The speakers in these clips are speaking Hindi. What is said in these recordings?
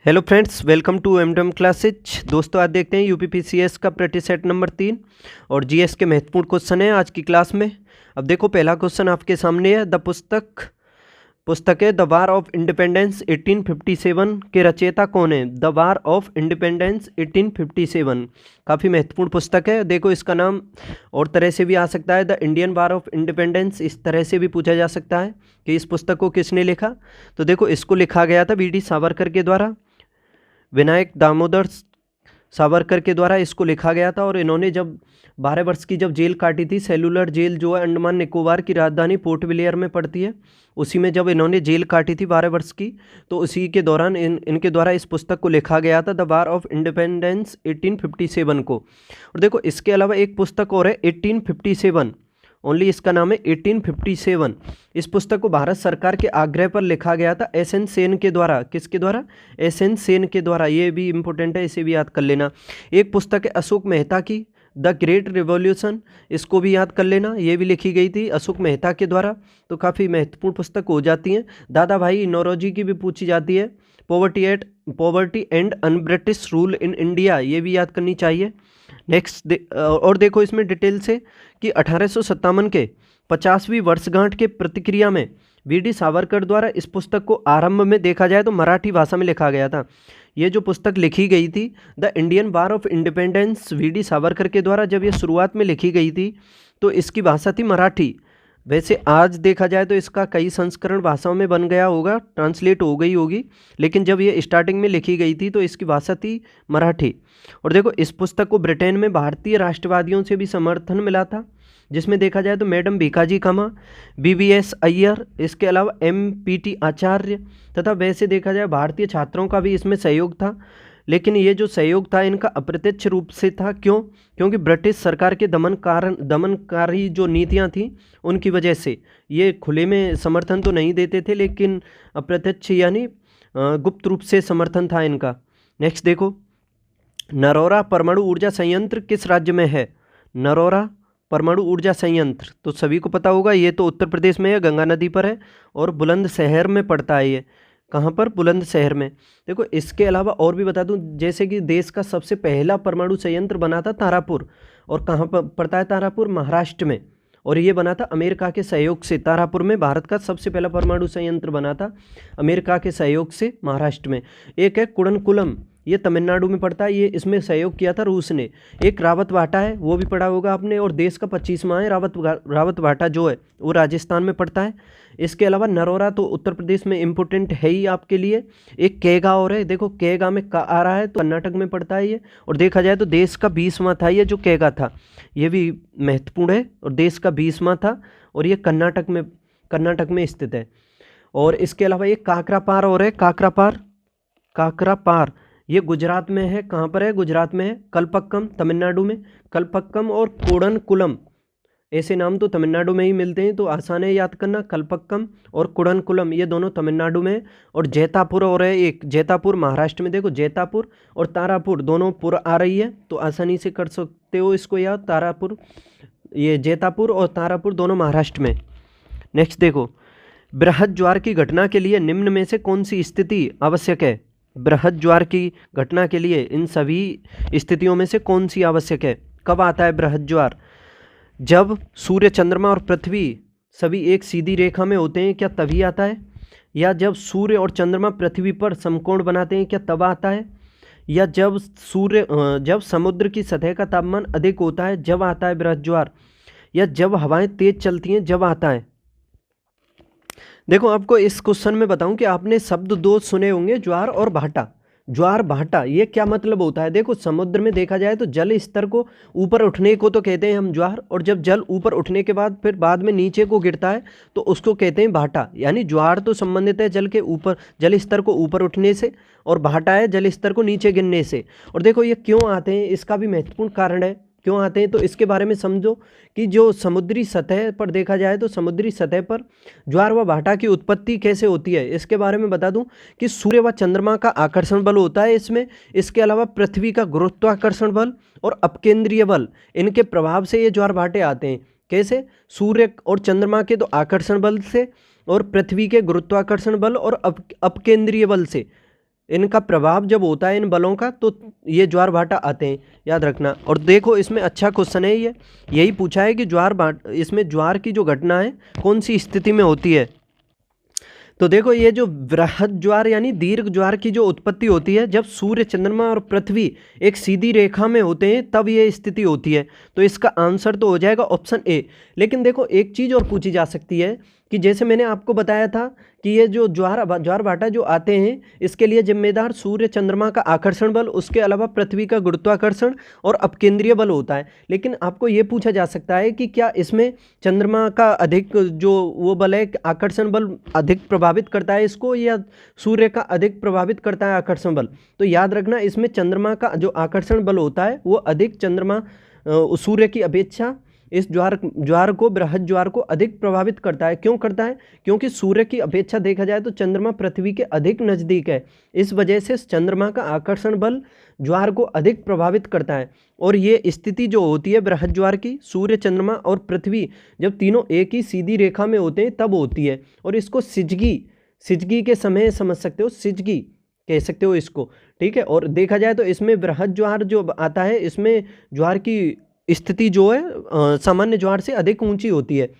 हेलो फ्रेंड्स, वेलकम टू एमडम क्लासेज। दोस्तों, आज देखते हैं यूपीपीसीएस का प्रैक्टिस सेट नंबर 3 और जीएस के महत्वपूर्ण क्वेश्चन है आज की क्लास में। अब देखो, पहला क्वेश्चन आपके सामने है। पुस्तक है द वार ऑफ इंडिपेंडेंस 1857 के रचयिता कौन है? द वार ऑफ इंडिपेंडेंस 1857 काफ़ी महत्वपूर्ण पुस्तक है। देखो, इसका नाम और तरह से भी आ सकता है, the Indian war of independence. इस तरह से भी पूछा जा सकता है कि इस पुस्तक को किसने लिखा। तो देखो, इसको लिखा गया था वीडी सावरकर के द्वारा, विनायक दामोदर सावरकर के द्वारा इसको लिखा गया था। और इन्होंने जब 12 वर्ष की जब जेल काटी थी, सेलुलर जेल जो है अंडमान निकोबार की राजधानी पोर्ट ब्लेयर में पड़ती है, उसी में जब इन्होंने जेल काटी थी 12 वर्ष की, तो उसी के दौरान इनके द्वारा इस पुस्तक को लिखा गया था, द वार ऑफ इंडिपेंडेंस 1857 को। और देखो, इसके अलावा एक पुस्तक और है 1857, ओनली इसका नाम है 1857। इस पुस्तक को भारत सरकार के आग्रह पर लिखा गया था एस.एन. सेन के द्वारा। किसके द्वारा? एस.एन. सेन के द्वारा। ये भी इंपॉर्टेंट है, इसे भी याद कर लेना। एक पुस्तक है अशोक मेहता की, द ग्रेट रिवॉल्यूशन। इसको भी याद कर लेना, ये भी लिखी गई थी अशोक मेहता के द्वारा। तो काफ़ी महत्वपूर्ण पुस्तक हो जाती हैं। दादा भाई नौरोजी की भी पूछी जाती है, poverty and un British rule in India, ये भी याद करनी चाहिए। नेक्स्ट और देखो इसमें डिटेल से कि 1857 के 50वीं वर्षगांठ के प्रतिक्रिया में वीडी सावरकर द्वारा इस पुस्तक को आरंभ में देखा जाए तो मराठी भाषा में लिखा गया था। ये जो पुस्तक लिखी गई थी, the Indian war of independence, VD Savarkar के द्वारा जब ये शुरुआत में लिखी गई थी तो इसकी भाषा थी मराठी। वैसे आज देखा जाए तो इसका कई संस्करण भाषाओं में बन गया होगा, ट्रांसलेट हो गई होगी, लेकिन जब ये स्टार्टिंग में लिखी गई थी तो इसकी भाषा थी मराठी। और देखो, इस पुस्तक को ब्रिटेन में भारतीय राष्ट्रवादियों से भी समर्थन मिला था, जिसमें देखा जाए तो मैडम भीखाजी कामा, बीवीएस अय्यर, इसके अलावा एमपीटी आचार्य, तथा वैसे देखा जाए भारतीय छात्रों का भी इसमें सहयोग था। लेकिन ये जो सहयोग था इनका अप्रत्यक्ष रूप से था। क्यों? क्योंकि ब्रिटिश सरकार के दमनकारी जो नीतियां थी उनकी वजह से ये खुले में समर्थन तो नहीं देते थे, लेकिन अप्रत्यक्ष यानी गुप्त रूप से समर्थन था इनका। नेक्स्ट देखो, नरोरा परमाणु ऊर्जा संयंत्र किस राज्य में है? नरोरा परमाणु ऊर्जा संयंत्र तो सभी को पता होगा, ये तो उत्तर प्रदेश में है, गंगा नदी पर है और बुलंदशहर में पड़ता है। ये कहाँ पर? बुलंदशहर में। देखो, इसके अलावा और भी बता दूं, जैसे कि देश का सबसे पहला परमाणु संयंत्र बना था तारापुर, और कहाँ पर पड़ता है तारापुर? महाराष्ट्र में। और ये बना था अमेरिका के सहयोग से। तारापुर में भारत का सबसे पहला परमाणु संयंत्र बना था अमेरिका के सहयोग से महाराष्ट्र में। एक है कुडनकुलम, ये तमिलनाडु में पड़ता है, ये इसमें सहयोग किया था रूस ने। एक रावत भाटा है, वो भी पढ़ा होगा आपने, और देश का 25वां है रावत भाटा जो है वो राजस्थान में पड़ता है। इसके अलावा नरोरा तो उत्तर प्रदेश में इम्पोर्टेंट है ही आपके लिए। एक केगा और है, देखो केगा में का आ रहा है तो कर्नाटक में पड़ता है ये। और देखा जाए तो देश का 20वां था ये जो केगा था, ये भी महत्वपूर्ण है, और देश का 20वां था, और ये कर्नाटक में स्थित है। और इसके अलावा एक काकरापार और है, काकरापार ये गुजरात में है। कहाँ पर है? गुजरात में है। कलपक्कम तमिलनाडु में, कलपक्कम और कुडनकुलम ऐसे नाम तो तमिलनाडु में ही मिलते हैं, तो आसान है याद करना। कलपक्कम और कुडनकुलम ये दोनों तमिलनाडु में। और जैतापुर और है एक, जैतापुर महाराष्ट्र में। देखो, जैतापुर और तारापुर दोनों पुर आ रही है, तो आसानी से कर सकते हो इसको याद। तारापुर, ये जैतापुर और तारापुर दोनों महाराष्ट्र में। नेक्स्ट देखो, बृहद ज्वार की घटना के लिए निम्न में से कौन सी स्थिति आवश्यक है? बृहद ज्वार की घटना के लिए इन सभी स्थितियों में से कौन सी आवश्यक है? कब आता है बृहद ज्वार? जब सूर्य, चंद्रमा और पृथ्वी सभी एक सीधी रेखा में होते हैं, क्या तभी आता है? या जब सूर्य और चंद्रमा पृथ्वी पर समकोण बनाते हैं, क्या तब आता है? या जब समुद्र की सतह का तापमान अधिक होता है, जब आता है बृहद ज्वार? या जब हवाएं तेज चलती हैं, जब आता है? देखो, आपको इस क्वेश्चन में बताऊं कि आपने शब्द दो सुने होंगे, ज्वार और भाटा। ज्वार भाटा ये क्या मतलब होता है? देखो, समुद्र में देखा जाए तो जल स्तर को ऊपर उठने को तो कहते हैं हम ज्वार, और जब जल ऊपर उठने के बाद फिर बाद में नीचे को गिरता है तो उसको कहते हैं भाटा। यानी ज्वार तो संबंधित है जल स्तर को ऊपर उठने से, और भाटा है जल स्तर को नीचे गिरने से। और देखो, ये क्यों आते हैं, इसका भी महत्वपूर्ण कारण है क्यों आते हैं, तो इसके बारे में समझो कि जो समुद्री सतह पर देखा जाए तो समुद्री सतह पर ज्वार व भाटा की उत्पत्ति कैसे होती है, इसके बारे में बता दूं कि सूर्य व चंद्रमा का आकर्षण बल होता है इसमें। इसके अलावा पृथ्वी का गुरुत्वाकर्षण बल और अपकेंद्रीय बल, इनके प्रभाव से ये ज्वार भाटे आते हैं। कैसे? सूर्य और चंद्रमा के तो आकर्षण बल से, और पृथ्वी के गुरुत्वाकर्षण बल और अपकेंद्रीय बल से। इनका प्रभाव जब होता है इन बलों का तो ये ज्वार भाटा आते हैं, याद रखना। और देखो इसमें अच्छा क्वेश्चन है, ये यही पूछा है कि इसमें ज्वार की जो घटना है कौन सी स्थिति में होती है। तो देखो ये जो बृहद ज्वार यानी दीर्घ ज्वार की जो उत्पत्ति होती है जब सूर्य, चंद्रमा और पृथ्वी एक सीधी रेखा में होते हैं तब ये स्थिति होती है। तो इसका आंसर तो हो जाएगा ऑप्शन ए। लेकिन देखो एक चीज़ और पूछी जा सकती है कि जैसे मैंने आपको बताया था कि ये जो ज्वार भाटा जो आते हैं इसके लिए जिम्मेदार सूर्य, चंद्रमा का आकर्षण बल, उसके अलावा पृथ्वी का गुरुत्वाकर्षण और अपकेंद्रीय बल होता है। लेकिन आपको ये पूछा जा सकता है कि क्या इसमें चंद्रमा का अधिक जो वो बल है, आकर्षण बल अधिक प्रभावित करता है इसको, या सूर्य का अधिक प्रभावित करता है आकर्षण बल। तो याद रखना इसमें चंद्रमा का जो आकर्षण बल होता है वो अधिक सूर्य की अपेक्षा इस ज्वार को, बृहद ज्वार को अधिक प्रभावित करता है। क्यों करता है? क्योंकि सूर्य की अपेक्षा देखा जाए तो चंद्रमा पृथ्वी के अधिक नज़दीक है, इस वजह से चंद्रमा का आकर्षण बल ज्वार को अधिक प्रभावित करता है। और ये स्थिति जो होती है बृहद ज्वार की, सूर्य, चंद्रमा और पृथ्वी जब तीनों एक ही सीधी रेखा में होते हैं तब होती है। और इसको सिजगी के समय समझ सकते हो, सिजगी कह सकते हो इसको, ठीक है। और देखा जाए तो इसमें बृहद ज्वार जो आता है इसमें ज्वार की स्थिति जो है सामान्य ज्वार से अधिक ऊंची होती है।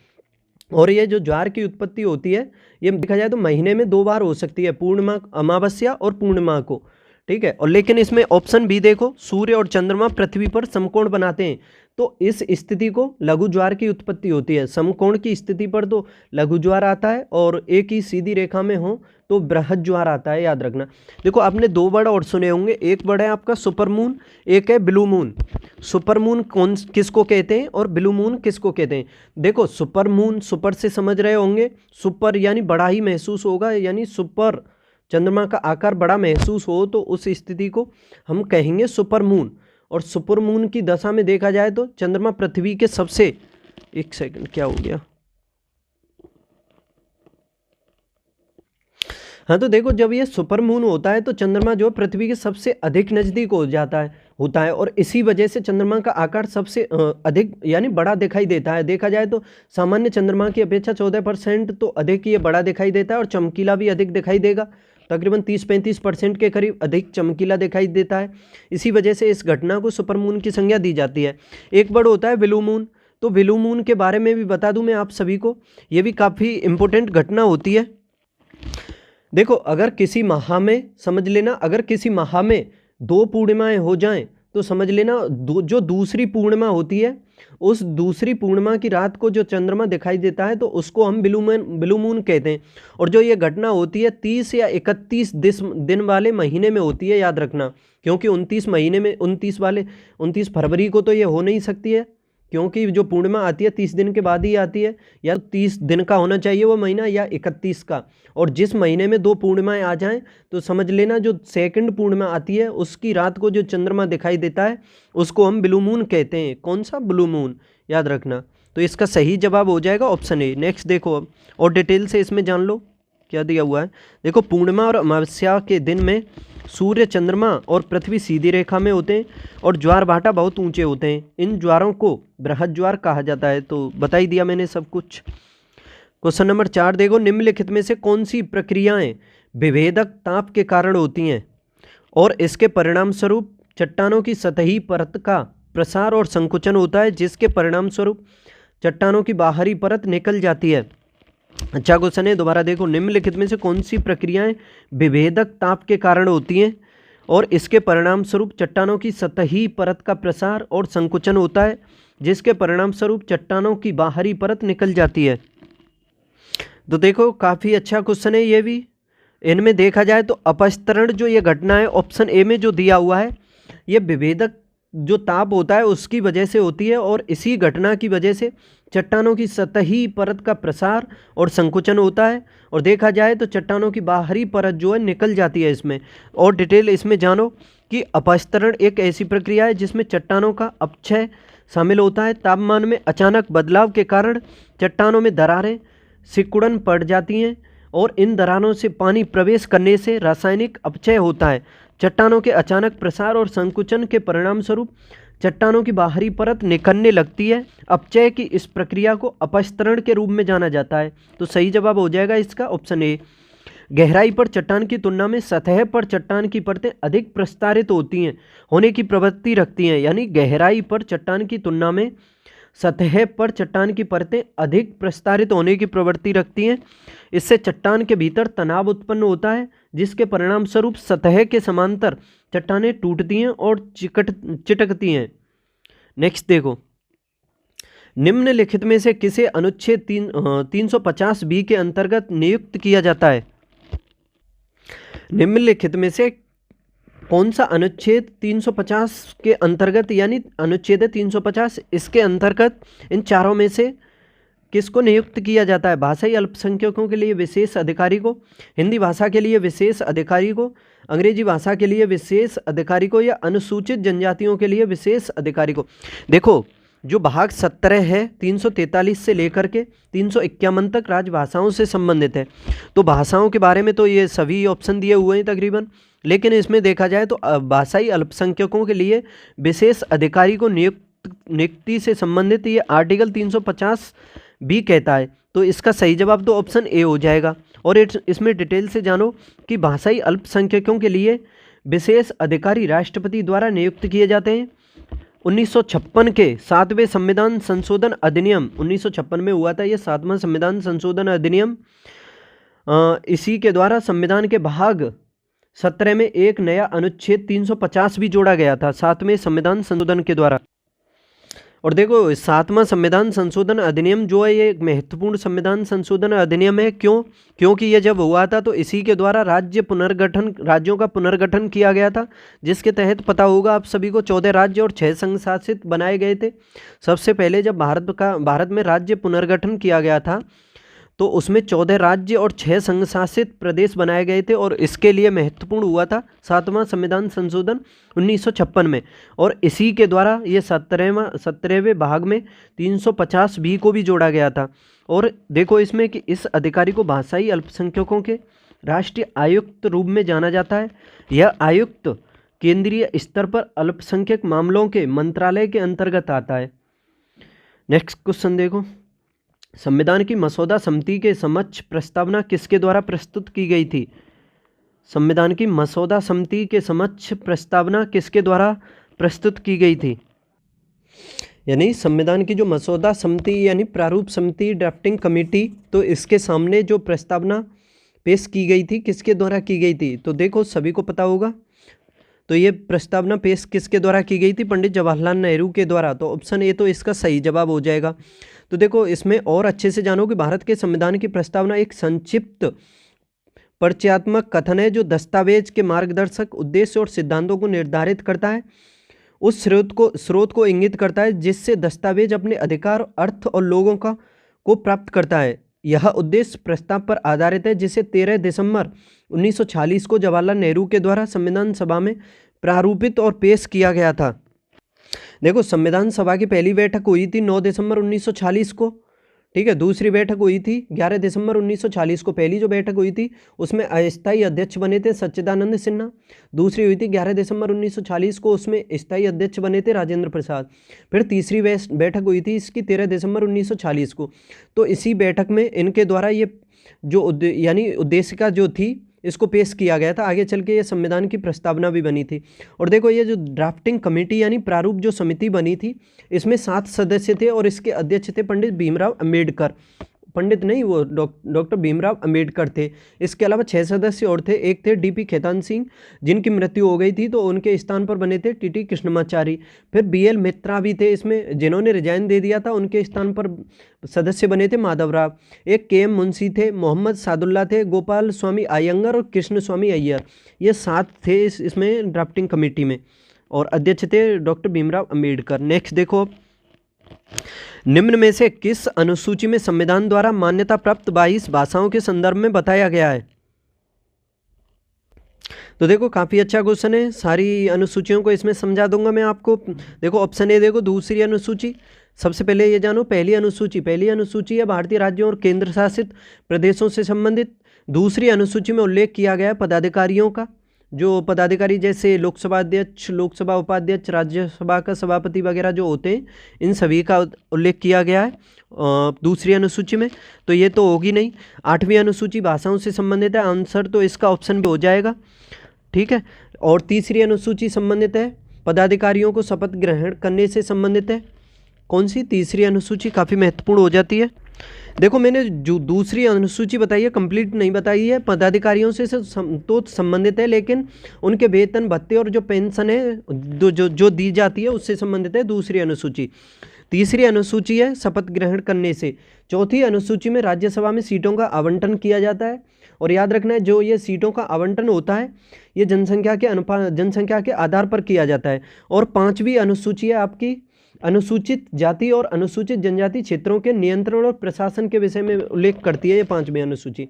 और ये जो ज्वार की उत्पत्ति होती है ये देखा जाए तो महीने में 2 बार हो सकती है, पूर्णिमा, अमावस्या और पूर्णिमा को, ठीक है। और लेकिन इसमें ऑप्शन बी देखो, सूर्य और चंद्रमा पृथ्वी पर समकोण बनाते हैं तो इस स्थिति को लघु ज्वार की उत्पत्ति होती है। समकोण की स्थिति पर तो लघु ज्वार आता है और एक ही सीधी रेखा में हो तो बृहद ज्वार आता है, याद रखना। देखो आपने 2 वर्ड और सुने होंगे, एक वर्ड है आपका सुपर मून, एक है ब्लू मून। सुपर मून किसको कहते हैं और ब्लू मून किसको कहते हैं? देखो सुपर मून, सुपर से समझ रहे होंगे, सुपर यानी बड़ा ही महसूस होगा, यानी सुपर चंद्रमा का आकार बड़ा महसूस हो तो उस स्थिति को हम कहेंगे सुपर मून। और सुपर मून की दशा में देखा जाए तो चंद्रमा पृथ्वी के सबसे, एक सेकंड क्या हो गया, हाँ तो देखो जब ये सुपर मून होता है तो चंद्रमा जो पृथ्वी के सबसे अधिक नज़दीक होता है और इसी वजह से चंद्रमा का आकार सबसे अधिक यानी बड़ा दिखाई देता है। देखा जाए तो सामान्य चंद्रमा की अपेक्षा 14% तो अधिक ये बड़ा दिखाई देता है और चमकीला भी अधिक दिखाई देगा, तकरीबन 30-35% के करीब अधिक चमकीला दिखाई देता है। इसी वजह से इस घटना को सुपर मून की संज्ञा दी जाती है। एक वर्ड होता है ब्लू मून, तो ब्लू मून के बारे में भी बता दूं मैं आप सभी को, ये भी काफ़ी इंपॉर्टेंट घटना होती है। देखो अगर किसी माह में, समझ लेना, अगर किसी माह में 2 पूर्णिमाएँ हो जाएं तो समझ लेना जो दूसरी पूर्णिमा होती है उस दूसरी पूर्णिमा की रात को जो चंद्रमा दिखाई देता है तो उसको हम ब्लू मून कहते हैं। और जो ये घटना होती है 30 या 31 दिन वाले महीने में होती है, याद रखना, क्योंकि 29 फरवरी को तो ये हो नहीं सकती है, क्योंकि जो पूर्णिमा आती है 30 दिन के बाद ही आती है, या 30 दिन का होना चाहिए वो महीना या 31 का। और जिस महीने में 2 पूर्णिमाएँ आ जाएं तो समझ लेना जो सेकंड पूर्णिमा आती है उसकी रात को जो चंद्रमा दिखाई देता है उसको हम ब्लू मून कहते हैं। कौन सा? ब्लू मून, याद रखना। तो इसका सही जवाब हो जाएगा ऑप्शन ए। नेक्स्ट देखो अब और डिटेल से इसमें जान लो क्या दिया हुआ है। देखो पूर्णिमा और अमावस्या के दिन में सूर्य, चंद्रमा और पृथ्वी सीधी रेखा में होते हैं और ज्वार भाटा बहुत ऊंचे होते हैं। इन ज्वारों को बृहद ज्वार कहा जाता है। तो बता ही दिया मैंने सब कुछ। क्वेश्चन नंबर 4 देखो, निम्नलिखित में से कौन सी प्रक्रियाएं विभेदक ताप के कारण होती हैं और इसके परिणाम स्वरूप चट्टानों की सतही परत का प्रसार और संकुचन होता है, जिसके परिणाम स्वरूप चट्टानों की बाहरी परत निकल जाती है। अच्छा क्वेश्चन है, दोबारा देखो, निम्नलिखित में से कौन सी प्रक्रियाएं विभेदक ताप के कारण होती हैं और इसके परिणाम स्वरूप चट्टानों की सतही परत का प्रसार और संकुचन होता है, जिसके परिणाम स्वरूप चट्टानों की बाहरी परत निकल जाती है। तो देखो काफ़ी अच्छा क्वेश्चन है ये भी। इनमें देखा जाए तो अपस्तरण जो ये घटना है ऑप्शन ए में जो दिया हुआ है ये विभेदक जो ताप होता है उसकी वजह से होती है और इसी घटना की वजह से चट्टानों की सतही परत का प्रसार और संकुचन होता है। और देखा जाए तो चट्टानों की बाहरी परत जो है निकल जाती है इसमें। और डिटेल इसमें जानो कि अपस्तरण एक ऐसी प्रक्रिया है जिसमें चट्टानों का अपक्षय शामिल होता है। तापमान में अचानक बदलाव के कारण चट्टानों में दरारें, सिकुड़न पड़ जाती हैं और इन दरारों से पानी प्रवेश करने से रासायनिक अपक्षय होता है। चट्टानों के अचानक प्रसार और संकुचन के परिणाम स्वरूप चट्टानों की बाहरी परत निकलने लगती है। अपक्षय की इस प्रक्रिया को अपस्तरण के रूप में जाना जाता है। तो सही जवाब हो जाएगा इसका ऑप्शन ए। गहराई पर चट्टान की तुलना में सतह पर चट्टान की परतें अधिक प्रस्तारित होती हैं, होने की प्रवृत्ति रखती हैं। यानी गहराई पर चट्टान की तुलना में सतह पर चट्टान की परतें अधिक प्रस्तारित होने की प्रवृत्ति रखती हैं। इससे चट्टान के भीतर तनाव उत्पन्न होता है, जिसके परिणाम स्वरूप सतह के समांतर चट्टानें टूटती हैं और चिटकती हैं। नेक्स्ट देखो, निम्नलिखित में से किसे अनुच्छेद 350 बी के अंतर्गत नियुक्त किया जाता है? निम्नलिखित में से कौन सा अनुच्छेद 350 के अंतर्गत, यानी अनुच्छेद 350, इसके अंतर्गत इन चारों में से किसको नियुक्त किया जाता है? भाषाई अल्पसंख्यकों के लिए विशेष अधिकारी को, हिंदी भाषा के लिए विशेष अधिकारी को, अंग्रेजी भाषा के लिए विशेष अधिकारी को, या अनुसूचित जनजातियों के लिए विशेष अधिकारी को? देखो, जो भाग 17 है 343 से लेकर के 351 तक राजभाषाओं से संबंधित है। तो भाषाओं के बारे में तो ये सभी ऑप्शन दिए हुए हैं तकरीबन, लेकिन इसमें देखा जाए तो भाषाई अल्पसंख्यकों के लिए विशेष अधिकारी को नियुक्ति से संबंधित ये आर्टिकल 350 भी कहता है। तो इसका सही जवाब तो ऑप्शन ए हो जाएगा। और इसमें डिटेल से जानो कि भाषाई अल्पसंख्यकों के लिए विशेष अधिकारी राष्ट्रपति द्वारा नियुक्त किए जाते हैं। 1956 के 7वें संविधान संशोधन अधिनियम 1956 में हुआ था ये 7वां संविधान संशोधन अधिनियम। इसी के द्वारा संविधान के भाग 17 में एक नया अनुच्छेद 350 भी जोड़ा गया था 7वें संविधान संशोधन के द्वारा। और देखो, 7वां संविधान संशोधन अधिनियम जो है ये एक महत्वपूर्ण संविधान संशोधन अधिनियम है। क्योंकि ये जब हुआ था तो इसी के द्वारा राज्यों का पुनर्गठन किया गया था, जिसके तहत पता होगा आप सभी को 14 राज्य और 6 संघ शासित बनाए गए थे। सबसे पहले जब भारत में राज्य पुनर्गठन किया गया था तो उसमें 14 राज्य और 6 संघ शासित प्रदेश बनाए गए थे, और इसके लिए महत्वपूर्ण हुआ था 7वां संविधान संशोधन 1956 में। और इसी के द्वारा ये 17वें भाग में 350 बी को भी जोड़ा गया था। और देखो इसमें कि इस अधिकारी को भाषाई अल्पसंख्यकों के राष्ट्रीय आयुक्त रूप में जाना जाता है। यह आयुक्त केंद्रीय स्तर पर अल्पसंख्यक मामलों के मंत्रालय के अंतर्गत आता है। नेक्स्ट क्वेश्चन देखो, संविधान की मसौदा समिति के समक्ष प्रस्तावना किसके द्वारा प्रस्तुत की गई थी? संविधान की मसौदा समिति के समक्ष प्रस्तावना किसके द्वारा प्रस्तुत की गई थी? यानी संविधान की जो मसौदा समिति यानी प्रारूप समिति, ड्राफ्टिंग कमेटी, तो इसके सामने जो प्रस्तावना पेश की गई थी किसके द्वारा की गई थी? तो देखो सभी को पता होगा, तो ये प्रस्तावना पेश किसके द्वारा की गई थी? पंडित जवाहरलाल नेहरू के द्वारा। तो ऑप्शन ए तो इसका सही जवाब हो जाएगा। तो देखो इसमें और अच्छे से जानो कि भारत के संविधान की प्रस्तावना एक संक्षिप्त परिचयात्मक कथन है जो दस्तावेज के मार्गदर्शक उद्देश्य और सिद्धांतों को निर्धारित करता है, उस स्रोत को इंगित करता है जिससे दस्तावेज अपने अधिकार, अर्थ और लोगों को प्राप्त करता है। यह उद्देश्य प्रस्ताव पर आधारित है जिसे 13 दिसंबर 1946 को जवाहरलाल नेहरू के द्वारा संविधान सभा में प्रारूपित और पेश किया गया था। देखो संविधान सभा की पहली बैठक हुई थी 9 दिसंबर 1946 को, ठीक है। दूसरी बैठक हुई थी 11 दिसंबर 1940 को। पहली जो बैठक हुई थी उसमें अस्थायी अध्यक्ष बने थे सच्चिदानंद सिन्हा। दूसरी हुई थी 11 दिसंबर 1940 को, उसमें स्थायी अध्यक्ष बने थे राजेंद्र प्रसाद। फिर तीसरी बैठक हुई थी इसकी 13 दिसंबर 1940 को। तो इसी बैठक में इनके द्वारा ये जो यानी उद्देशिका जो थी इसको पेश किया गया था। आगे चल के ये संविधान की प्रस्तावना भी बनी थी। और देखो ये जो ड्राफ्टिंग कमेटी यानी प्रारूप जो समिति बनी थी इसमें 7 सदस्य थे और इसके अध्यक्ष थे पंडित भीमराव अंबेडकर। पंडित नहीं, वो डॉक्टर भीमराव अंबेडकर थे। इसके अलावा 6 सदस्य और थे। एक थे डीपी खेतान सिंह जिनकी मृत्यु हो गई थी, तो उनके स्थान पर बने थे टीटी कृष्णमाचारी। फिर बीएल मित्रा भी थे इसमें, जिन्होंने रिजाइन दे दिया था, उनके स्थान पर सदस्य बने थे माधवराव। एक केएम मुंशी थे, मोहम्मद सादुल्ला थे, गोपाल स्वामी अयंगर और कृष्ण स्वामी अय्यर। ये 7 थे इसमें ड्राफ्टिंग कमेटी में, और अध्यक्ष थे डॉक्टर भीमराव अंबेडकर। नेक्स्ट देखो, निम्न में से किस अनुसूची में संविधान द्वारा मान्यता प्राप्त 22 भाषाओं के संदर्भ में बताया गया है? तो देखो काफ़ी अच्छा क्वेश्चन है, सारी अनुसूचियों को इसमें समझा दूंगा मैं आपको। देखो ऑप्शन ए देखो, दूसरी अनुसूची। सबसे पहले ये जानो पहली अनुसूची है भारतीय राज्यों और केंद्र शासित प्रदेशों से संबंधित। दूसरी अनुसूची में उल्लेख किया गया पदाधिकारियों का, जो पदाधिकारी जैसे लोकसभा अध्यक्ष, लोकसभा उपाध्यक्ष, राज्यसभा का सभापति वगैरह जो होते हैं, इन सभी का उल्लेख किया गया है दूसरी अनुसूची में, तो ये तो होगी नहीं। 8वीं अनुसूची भाषाओं से संबंधित है, आंसर तो इसका ऑप्शन भी हो जाएगा, ठीक है। और तीसरी अनुसूची संबंधित है पदाधिकारियों को शपथ ग्रहण करने से संबंधित है। कौन सी? तीसरी अनुसूची काफ़ी महत्वपूर्ण हो जाती है। देखो मैंने जो दूसरी अनुसूची बताई है कंप्लीट नहीं बताई है, पदाधिकारियों से तो संबंधित है, लेकिन उनके वेतन भत्ते और जो पेंशन है जो दी जाती है उससे संबंधित है दूसरी अनुसूची। तीसरी अनुसूची है शपथ ग्रहण करने से। चौथी अनुसूची में राज्यसभा में सीटों का आवंटन किया जाता है, और याद रखना है जो ये सीटों का आवंटन होता है ये जनसंख्या के आधार पर किया जाता है। और 5वीं अनुसूची है आपकी अनुसूचित जाति और अनुसूचित जनजाति क्षेत्रों के नियंत्रण और प्रशासन के विषय में उल्लेख करती है ये 5वीं अनुसूची।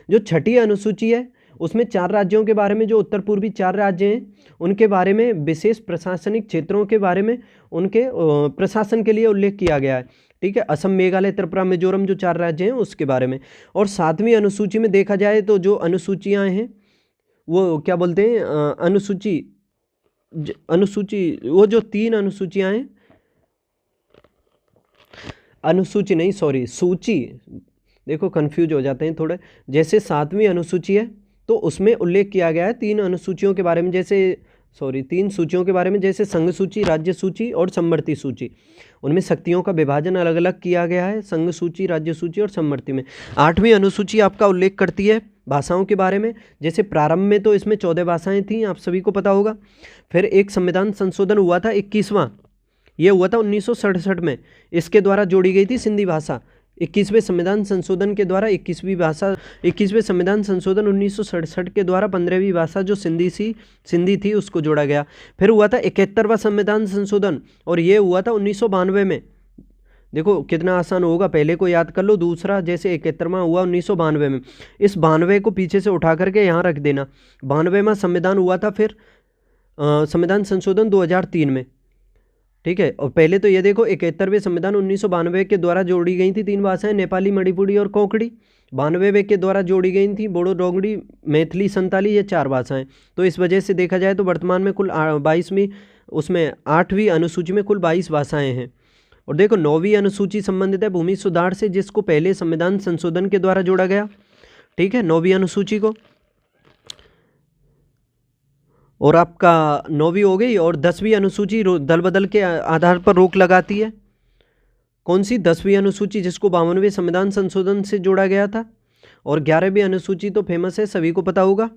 जो 6ठी अनुसूची है उसमें 4 राज्यों के बारे में, जो उत्तर पूर्वी 4 राज्य हैं उनके बारे में, विशेष प्रशासनिक क्षेत्रों के बारे में, उनके प्रशासन के लिए उल्लेख किया गया है, ठीक है। असम, मेघालय, त्रिपुरा, मिजोरम जो 4 राज्य हैं उसके बारे में। और 7वीं अनुसूची में देखा जाए तो जो अनुसूचियाँ हैं वो क्या बोलते हैं, अनुसूची वो जो 3 अनुसूचियाँ हैं, अनुसूची नहीं सॉरी सूची, देखो कंफ्यूज हो जाते हैं थोड़े। जैसे 7वीं अनुसूची है तो उसमें उल्लेख किया गया है 3 अनुसूचियों के बारे में, जैसे 3 सूचियों के बारे में, जैसे संघ सूची, राज्य सूची और समवर्ती सूची। उनमें शक्तियों का विभाजन अलग अलग किया गया है, संघ सूची, राज्य सूची और समवर्ती में। 8वीं अनुसूची आपका उल्लेख करती है भाषाओं के बारे में। जैसे प्रारंभ में तो इसमें 14 भाषाएं थीं, आप सभी को पता होगा। फिर एक संविधान संशोधन हुआ था 21वां, ये हुआ था 1967 में, इसके द्वारा जोड़ी गई थी सिंधी भाषा। 21वें संविधान संशोधन के द्वारा 21वें संविधान संशोधन 1967 के द्वारा 15वीं भाषा जो सिंधी थी उसको जोड़ा गया। फिर हुआ था 71वां संविधान संशोधन, और ये हुआ था 1992 में। देखो कितना आसान होगा, पहले को याद कर लो, दूसरा जैसे 71वां हुआ 1992 में, इस 92 को पीछे से उठा करके यहाँ रख देना। 92वां संविधान हुआ था फिर संविधान संशोधन 2003 में, ठीक है। और पहले तो ये देखो 71वें संविधान 1992 के द्वारा जोड़ी गई थी 3 भाषाएं, नेपाली, मणिपुरी और कोंकणी। 92वें के द्वारा जोड़ी गई थी बोडो, डोगरी, मैथिली, संताली, ये 4 भाषाएं। तो इस वजह से देखा जाए तो वर्तमान में कुल 22वीं, उसमें 8वीं अनुसूची में कुल 22 भाषाएं हैं। और देखो 9वीं अनुसूची संबंधित है भूमि सुधार से, जिसको पहले संविधान संशोधन के द्वारा जोड़ा गया, ठीक है, 9वीं अनुसूची को। और आपका 9वीं हो गई। और 10वीं अनुसूची दल बदल के आधार पर रोक लगाती है। कौन सी? 10वीं अनुसूची, जिसको 52वें संविधान संशोधन से जोड़ा गया था। और 11वीं अनुसूची तो फेमस है, सभी को पता होगा,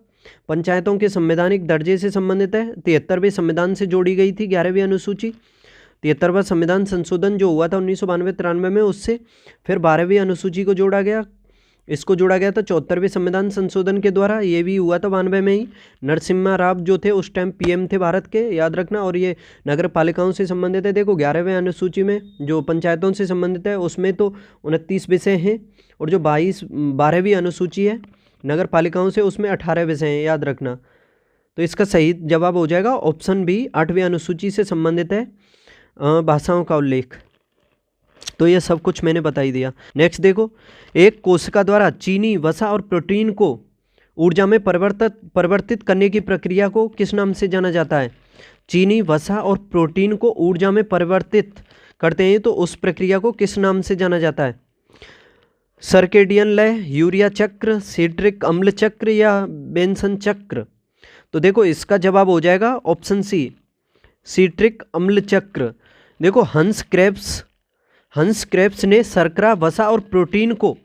पंचायतों के संवैधानिक दर्जे से संबंधित है। 73वें संविधान से जोड़ी गई थी 11वीं अनुसूची। 73वां संविधान संशोधन जो हुआ था 1992-93 में, उससे फिर 12वीं अनुसूची को जोड़ा गया। इसको जोड़ा गया था 74वें संविधान संशोधन के द्वारा, ये भी हुआ था 92 में ही। नरसिम्हा राव जो थे उस टाइम पीएम थे भारत के, याद रखना। और ये नगर पालिकाओं से संबंधित है। देखो 11वें अनुसूची में जो पंचायतों से संबंधित है उसमें तो 29 विषय हैं, और जो 12वीं अनुसूची है नगर पालिकाओं से, उसमें 18 विषय हैं, याद रखना। तो इसका सही जवाब हो जाएगा ऑप्शन बी, 8वीं अनुसूची से संबंधित है भाषाओं का उल्लेख। तो ये सब कुछ मैंने बता ही दिया। नेक्स्ट देखो, एक कोशिका द्वारा चीनी, वसा और प्रोटीन को ऊर्जा में परिवर्तित करने की प्रक्रिया को किस नाम से जाना जाता है? चीनी, वसा और प्रोटीन को ऊर्जा में परिवर्तित करते हैं तो उस प्रक्रिया को किस नाम से जाना जाता है? सर्केडियन लय, यूरिया चक्र, सिट्रिक अम्ल चक्र या बेंसन चक्र? तो देखो इसका जवाब हो जाएगा ऑप्शन सी, सिट्रिक अम्ल चक्र। देखो हंस क्रेब्स ने शर्करा, वसा और प्रोटीन को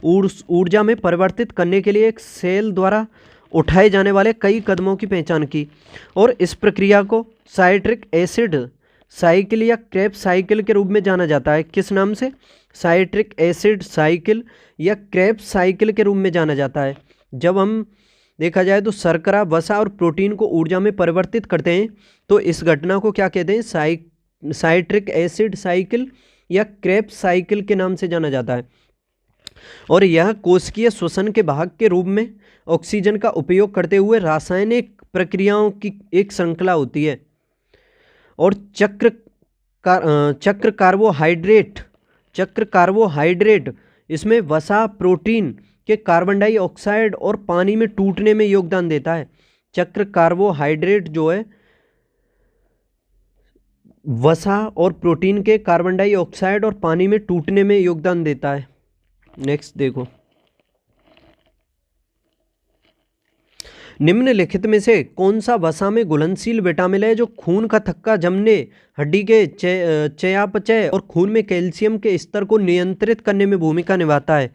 ऊर्जा में परिवर्तित करने के लिए एक सेल द्वारा उठाए जाने वाले कई कदमों की पहचान की, और इस प्रक्रिया को साइट्रिक एसिड साइकिल या क्रेब्स साइकिल के रूप में जाना जाता है। किस नाम से? साइट्रिक एसिड साइकिल या क्रेब्स साइकिल के रूप में जाना जाता है। जब हम देखा जाए तो शर्करा, वसा और प्रोटीन को ऊर्जा में परिवर्तित करते हैं तो इस घटना को क्या कहते हैं? साइट्रिक एसिड साइकिल या क्रेब्स साइकिल के नाम से जाना जाता है। और यह कोशिकीय श्वसन के भाग के रूप में ऑक्सीजन का उपयोग करते हुए रासायनिक प्रक्रियाओं की एक श्रृंखला होती है। और चक्र कार्बोहाइड्रेट इसमें वसा, प्रोटीन के कार्बन डाइऑक्साइड और पानी में टूटने में योगदान देता है। चक्र कार्बोहाइड्रेट जो है वसा और प्रोटीन के कार्बन डाइऑक्साइड और पानी में टूटने में योगदान देता है। नेक्स्ट देखो, निम्नलिखित में से कौन सा वसा में घुलनशील विटामिन है जो खून का थक्का जमने, हड्डी के चयापचय और खून में कैल्शियम के स्तर को नियंत्रित करने में भूमिका निभाता है।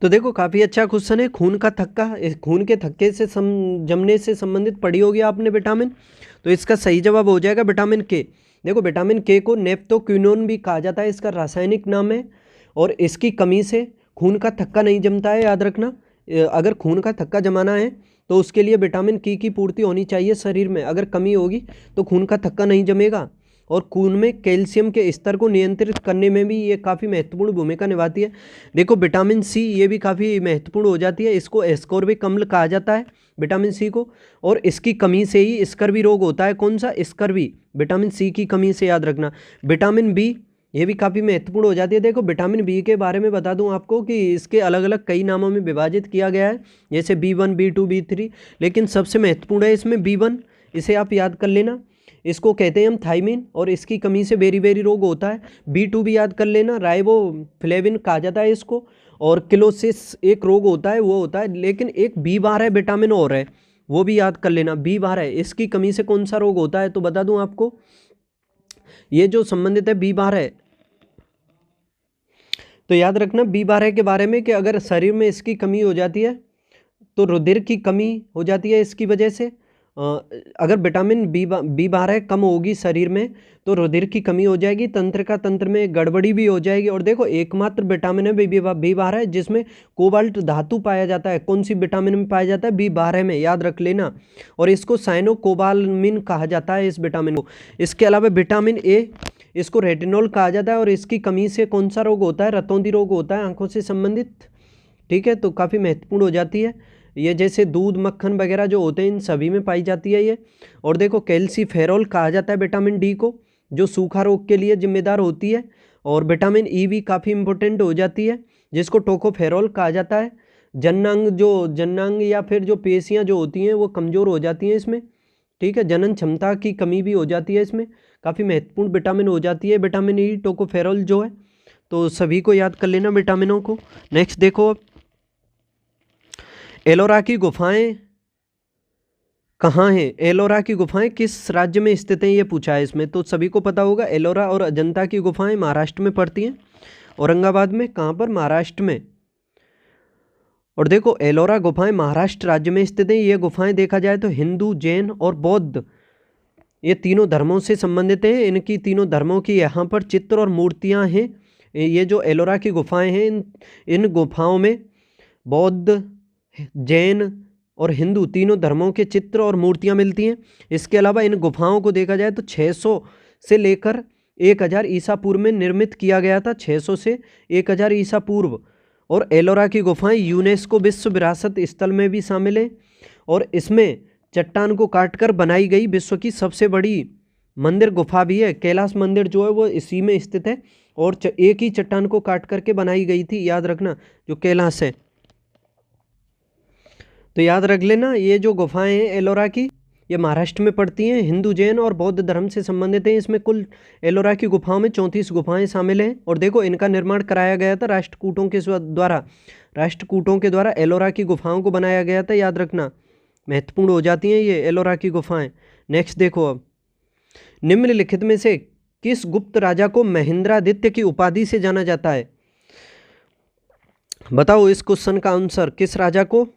तो देखो काफ़ी अच्छा क्वेश्चन है। खून का थक्का, खून के थक्के से जमने से संबंधित पढ़ी होगी आपने विटामिन, तो इसका सही जवाब हो जाएगा विटामिन के। देखो विटामिन के को नेप्टोक्विनोन भी कहा जाता है, इसका रासायनिक नाम है, और इसकी कमी से खून का थक्का नहीं जमता है। याद रखना, अगर खून का थक्का जमाना है तो उसके लिए विटामिन के की पूर्ति होनी चाहिए शरीर में। अगर कमी होगी तो खून का थक्का नहीं जमेगा, और खून में कैल्शियम के स्तर को नियंत्रित करने में भी ये काफ़ी महत्वपूर्ण भूमिका निभाती है। देखो विटामिन सी ये भी काफ़ी महत्वपूर्ण हो जाती है, इसको एस्कॉर्बिक अम्ल कहा जाता है विटामिन सी को, और इसकी कमी से ही स्कर्वी रोग होता है। कौन सा? स्कर्वी, विटामिन सी की कमी से। याद रखना, विटामिन बी ये भी काफ़ी महत्वपूर्ण हो जाती है। देखो विटामिन बी के बारे में बता दूं आपको कि इसके अलग अलग कई नामों में विभाजित किया गया है, जैसे B1, B2, B3, लेकिन सबसे महत्वपूर्ण है इसमें B1, इसे आप याद कर लेना। इसको कहते हैं हम थायमिन, और इसकी कमी से बेरी रोग होता है। B2 भी याद कर लेना, राइबोफ्लेविन कहा जाता है इसको, और किलोसिस एक रोग होता है, वो होता है। लेकिन एक B12 है विटामिन और है, वो भी याद कर लेना, B12 है, इसकी कमी से कौन सा रोग होता है? तो बता दूं आपको, ये जो संबंधित है B12 है। तो याद रखना B12 के बारे में कि अगर शरीर में इसकी कमी हो जाती है तो रुधिर की कमी हो जाती है इसकी वजह से। अगर विटामिन B12 कम होगी शरीर में तो रुधिर की कमी हो जाएगी, तंत्र में गड़बड़ी भी हो जाएगी। और देखो एकमात्र विटामिन है B12 जिसमें कोबाल्ट धातु पाया जाता है। कौन सी विटामिन में पाया जाता है? B12 में, याद रख लेना। और इसको साइनोकोबालमिन कहा जाता है इस विटामिन को। इसके अलावा विटामिन ए, इसको रेटिनॉल कहा जाता है, और इसकी कमी से कौन सा रोग होता है? रतौंधी रोग होता है, आंखों से संबंधित। ठीक है, तो काफ़ी महत्वपूर्ण हो जाती है ये, जैसे दूध मक्खन वगैरह जो होते हैं इन सभी में पाई जाती है ये। और देखो कैल्सीफेरॉल कहा जाता है विटामिन डी को, जो सूखा रोग के लिए जिम्मेदार होती है। और विटामिन ई भी काफ़ी इंपॉर्टेंट हो जाती है, जिसको टोकोफेरॉल कहा जाता है। जननांग या फिर जो पेशियाँ जो होती हैं वो कमज़ोर हो जाती हैं इसमें। ठीक है, जनन क्षमता की कमी भी हो जाती है इसमें, काफ़ी महत्वपूर्ण विटामिन हो जाती है विटामिन ई, टोकोफेरॉल जो है। तो सभी को याद कर लेना विटामिनों को। नेक्स्ट देखो, अब एलोरा की गुफाएं कहाँ हैं? एलोरा की गुफाएं किस राज्य में स्थित हैं, ये पूछा है इसमें। तो सभी को पता होगा एलोरा और अजंता की गुफाएं महाराष्ट्र में पड़ती हैं, औरंगाबाद में। कहाँ पर? महाराष्ट्र में। और देखो एलोरा गुफाएं महाराष्ट्र राज्य में स्थित हैं। ये गुफाएं देखा जाए तो हिंदू, जैन और बौद्ध, ये तीनों धर्मों से संबंधित हैं। इनकी तीनों धर्मों की यहाँ पर चित्र और मूर्तियाँ हैं। ये जो एलोरा की गुफाएं हैं, इन गुफाओं में बौद्ध, जैन और हिंदू तीनों धर्मों के चित्र और मूर्तियां मिलती हैं। इसके अलावा इन गुफाओं को देखा जाए तो 600 से लेकर 1000 ईसा पूर्व में निर्मित किया गया था, 600 से 1000 ईसा पूर्व। और एलोरा की गुफाएं यूनेस्को विश्व विरासत स्थल में भी शामिल है, और इसमें चट्टान को काटकर बनाई गई विश्व की सबसे बड़ी मंदिर गुफा भी है। कैलाश मंदिर जो है वो इसी में स्थित है, और एक ही चट्टान को काट करके बनाई गई थी, याद रखना, जो कैलाश है। तो याद रख लेना, ये जो गुफाएं हैं एलोरा की, ये महाराष्ट्र में पड़ती हैं, हिंदू, जैन और बौद्ध धर्म से संबंधित हैं। इसमें कुल एलोरा की गुफाओं में 34 गुफाएं शामिल हैं। और देखो इनका निर्माण कराया गया था राष्ट्रकूटों के द्वारा एलोरा की गुफाओं को बनाया गया था, याद रखना, महत्वपूर्ण हो जाती हैं ये एलोरा की गुफाएं। नेक्स्ट देखो, अब निम्नलिखित में से किस गुप्त राजा को महेंद्रादित्य की उपाधि से जाना जाता है? बताओ इस क्वेश्चन का आंसर, किस राजा को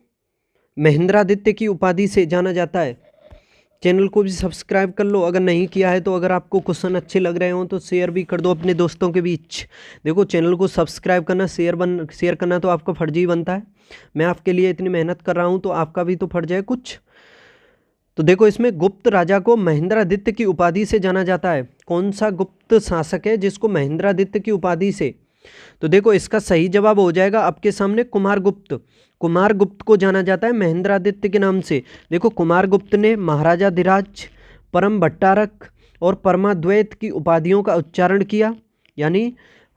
महेंद्रादित्य की उपाधि से जाना जाता है? चैनल को भी सब्सक्राइब कर लो अगर नहीं किया है तो। अगर आपको क्वेश्चन अच्छे लग रहे हो तो शेयर भी कर दो अपने दोस्तों के बीच। देखो चैनल को सब्सक्राइब करना, शेयर करना तो आपका फर्ज ही बनता है। मैं आपके लिए इतनी मेहनत कर रहा हूँ तो आपका भी तो फर्ज है कुछ। तो देखो इसमें गुप्त राजा को महेंद्रादित्य की उपाधि से जाना जाता है। कौन सा गुप्त शासक है जिसको महेंद्रादित्य की उपाधि से? तो देखो इसका सही जवाब हो जाएगा आपके सामने कुमारगुप्त। कुमारगुप्त को जाना जाता है महेंद्रादित्य के नाम से। देखो कुमारगुप्त ने महाराजाधिराज, परम भट्टारक और परमाद्वैत की उपाधियों का उच्चारण किया, यानी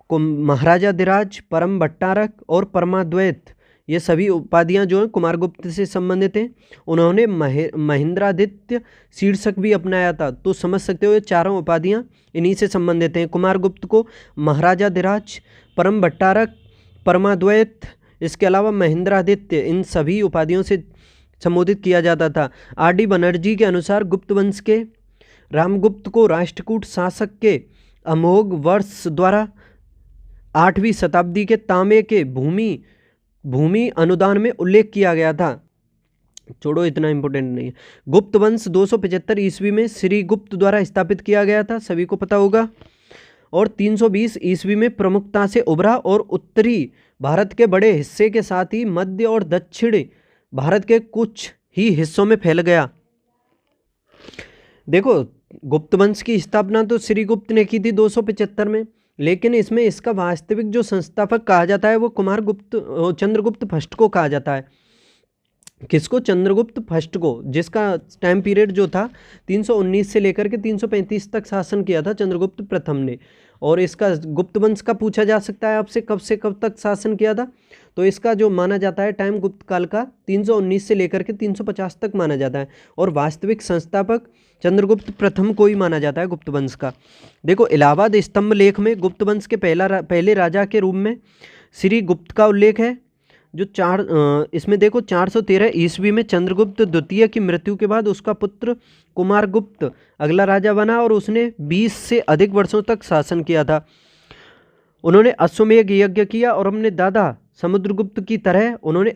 महाराजाधिराज, परम भट्टारक और परमाद्वैत, ये सभी उपाधियां जो हैं कुमारगुप्त से संबंधित हैं। उन्होंने महेंद्रादित्य शीर्षक भी अपनाया था। तो समझ सकते हो ये चारों उपाधियां इन्हीं से संबंधित हैं। कुमारगुप्त को महाराजाधिराज, परम भट्टारक, परमाद्वैत, इसके अलावा महेंद्रादित्य, इन सभी उपाधियों से संबोधित किया जाता था। R.D. बनर्जी के अनुसार गुप्त वंश के रामगुप्त को राष्ट्रकूट शासक के अमोघ वर्ष द्वारा 8वीं शताब्दी के तांबे के भूमि अनुदान में उल्लेख किया गया था। छोड़ो, इतना इंपॉर्टेंट नहीं है। गुप्त वंश 275 ईस्वी में श्री गुप्त द्वारा स्थापित किया गया था, सभी को पता होगा, और 320 ईस्वी में प्रमुखता से उभरा और उत्तरी भारत के बड़े हिस्से के साथ ही मध्य और दक्षिणी भारत के कुछ ही हिस्सों में फैल गया। देखो, गुप्त वंश की स्थापना तो श्री गुप्त ने की थी 275 में, लेकिन इसमें इसका वास्तविक जो संस्थापक कहा जाता है वो चंद्रगुप्त फर्स्ट को कहा जाता है। किसको? चंद्रगुप्त फर्स्ट को, जिसका टाइम पीरियड जो था 319 से लेकर के 335 तक शासन किया था चंद्रगुप्त प्रथम ने। और इसका गुप्त वंश का पूछा जा सकता है आपसे, कब से कब तक शासन किया था। तो इसका जो माना जाता है टाइम गुप्त काल का 319 से लेकर के 350 तक माना जाता है, और वास्तविक संस्थापक चंद्रगुप्त प्रथम को ही माना जाता है गुप्त वंश का। देखो, इलाहाबाद स्तंभ लेख में गुप्त वंश के पहले राजा के रूप में श्री गुप्त का उल्लेख है, जो इसमें देखो 413 ईस्वी में चंद्रगुप्त द्वितीय की मृत्यु के बाद उसका पुत्र कुमारगुप्त अगला राजा बना और उसने 20 से अधिक वर्षों तक शासन किया था। उन्होंने अश्वमेध यज्ञ किया और अपने दादा समुद्रगुप्त की तरह उन्होंने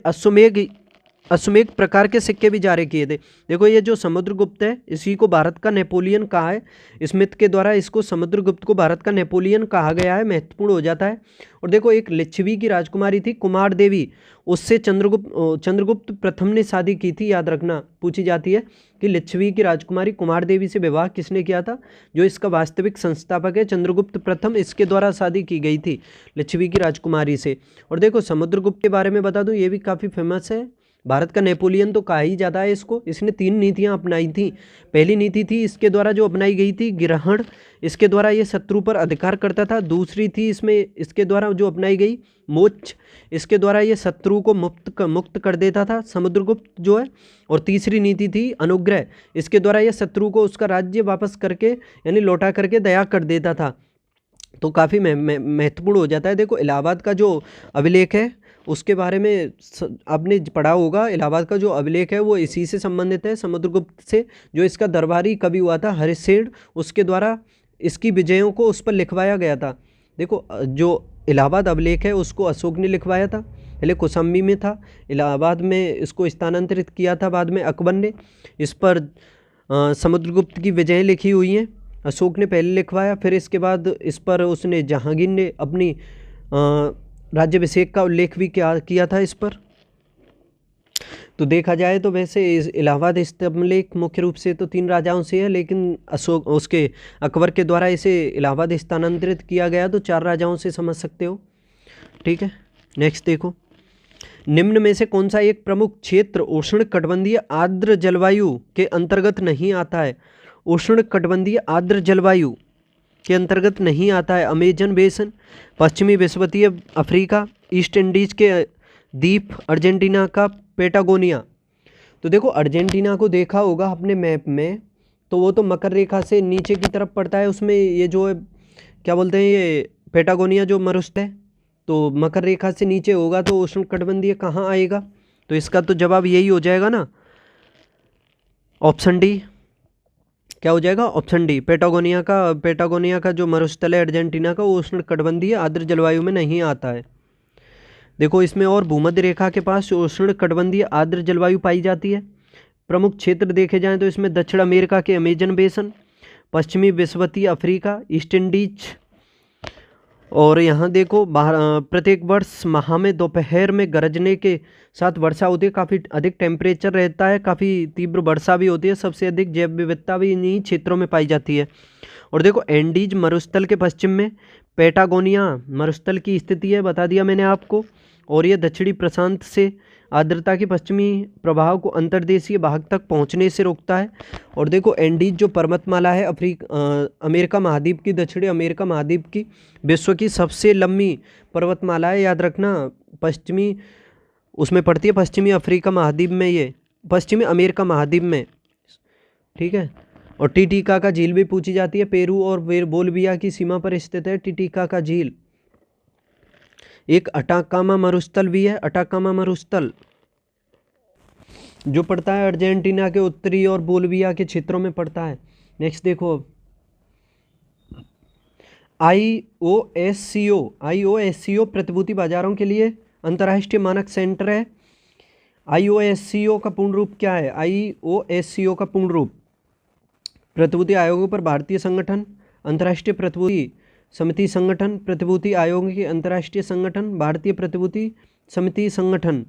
अश्वमेध प्रकार के सिक्के भी जारी किए थे। देखो, ये जो समुद्रगुप्त है इसी को भारत का नेपोलियन कहा है। स्मिथ के द्वारा इसको समुद्रगुप्त को भारत का नेपोलियन कहा गया है, महत्वपूर्ण हो जाता है। और देखो, एक लिच्छवी की राजकुमारी थी कुमार देवी, उससे चंद्रगुप्त प्रथम ने शादी की थी। याद रखना, पूछी जाती है कि लिच्छवी की राजकुमारी कुमार देवी से विवाह किसने किया था। जो इसका वास्तविक संस्थापक है चंद्रगुप्त प्रथम, इसके द्वारा शादी की गई थी लिच्छवी की राजकुमारी से। और देखो, समुद्रगुप्त के बारे में बता दूं, ये भी काफ़ी फेमस है, भारत का नेपोलियन तो कहा ही जाता है इसको। इसने 3 नीतियां अपनाई थी। पहली नीति थी इसके द्वारा जो अपनाई गई थी ग्रहण, इसके द्वारा ये शत्रु पर अधिकार करता था। दूसरी थी इसमें इसके द्वारा जो अपनाई गई मोक्ष, इसके द्वारा ये शत्रु को मुक्त कर देता था समुद्रगुप्त जो है। और तीसरी नीति थी अनुग्रह, इसके द्वारा ये शत्रु को उसका राज्य वापस करके यानी लौटा करके दया कर देता था। तो काफ़ी महत्वपूर्ण हो जाता है। देखो, इलाहाबाद का जो अभिलेख है उसके बारे में आपने पढ़ा होगा। इलाहाबाद का जो अभिलेख है वो इसी से संबंधित है, समुद्रगुप्त से। जो इसका दरबारी कवि हुआ था हरिश्सेन, उसके द्वारा इसकी विजयों को उस पर लिखवाया गया था। देखो, जो इलाहाबाद अभिलेख है उसको अशोक ने लिखवाया था, पहले कौशाम्बी में था, इलाहाबाद में इसको स्थानांतरित किया था बाद में अकबर ने। इस पर समुद्रगुप्त की विजय लिखी हुई हैं, अशोक ने पहले लिखवाया, फिर इसके बाद इस पर उसने जहांगीर ने अपनी राज्याभिषेक का उल्लेख भी किया था इस पर। तो देखा जाए तो वैसे इलाहाबाद स्तंभ लेख मुख्य रूप से तो 3 राजाओं से है, लेकिन अशोक उसके अकबर के द्वारा इसे इलाहाबाद स्थानांतरित किया गया तो 4 राजाओं से समझ सकते हो। ठीक है, नेक्स्ट देखो, निम्न में से कौन सा एक प्रमुख क्षेत्र उष्णकटिबंधीय आर्द्र जलवायु के अंतर्गत नहीं आता है? उष्णकटिबंधीय आर्द्र जलवायु के अंतर्गत नहीं आता है। अमेजन बेसन, पश्चिमी विषुवतीय अफ्रीका, ईस्ट इंडीज के द्वीप, अर्जेंटीना का पेटागोनिया। तो देखो, अर्जेंटीना को देखा होगा अपने मैप में, तो वो तो मकर रेखा से नीचे की तरफ पड़ता है। उसमें ये जो है क्या बोलते हैं, ये पेटागोनिया जो मरुस्थल है, तो मकर रेखा से नीचे होगा, तो उष्णकटिबंधीय कहाँ आएगा? तो इसका तो जवाब यही हो जाएगा ना, ऑप्शन डी। क्या हो जाएगा? Option D. पेटागोनिया का जो मरुस्थल है अर्जेंटीना का, वो उष्णकटिबंधीय आर्द्र जलवायु में नहीं आता है। देखो, इसमें और भूमध्य रेखा के पास उष्णकटिबंधीय आर्द्र जलवायु पाई जाती है। प्रमुख क्षेत्र देखे जाएं तो इसमें दक्षिण अमेरिका के अमेजन बेसन, पश्चिमी विषुवतीय अफ्रीका, ईस्ट इंडीज, और यहाँ देखो प्रत्येक वर्ष माह में दोपहर में गरजने के साथ वर्षा होती है, काफ़ी अधिक टेम्परेचर रहता है, काफ़ी तीव्र वर्षा भी होती है, सबसे अधिक जैव विविधता भी इन्हीं क्षेत्रों में पाई जाती है। और देखो, एंडीज मरुस्थल के पश्चिम में पेटागोनिया मरुस्थल की स्थिति है, बता दिया मैंने आपको। और ये दक्षिणी प्रशांत से आर्द्रता के पश्चिमी प्रभाव को अंतर्देशीय भाग तक पहुंचने से रोकता है। और देखो, एंडीज जो पर्वतमाला है अमेरिका महाद्वीप की, दक्षिणी अमेरिका महाद्वीप की विश्व की सबसे लंबी पर्वतमाला है। याद रखना, पश्चिमी उसमें पड़ती है पश्चिमी अफ्रीका महाद्वीप में, ये पश्चिमी अमेरिका महाद्वीप में, ठीक है। और टिटिकाका झील भी पूछी जाती है, पेरू और बोलिविया की सीमा पर स्थित है टिटिकाका झील। एक अटाकामा मरुस्थल भी है, अटाकामा मरुस्थल जो पड़ता है अर्जेंटीना के उत्तरी और बोलिविया के क्षेत्रों में पड़ता है। नेक्स्ट देखो IOSCO प्रतिभूति बाजारों के लिए अंतर्राष्ट्रीय मानक सेंटर है। IOSCO का पूर्ण रूप क्या है? IOSCO का पूर्ण रूप प्रतिभूति आयोगों पर भारतीय संगठन, अंतर्राष्ट्रीय प्रतिभूति समिति संगठन, प्रतिभूति आयोग के अंतर्राष्ट्रीय संगठन, भारतीय प्रतिभूति समिति संगठन।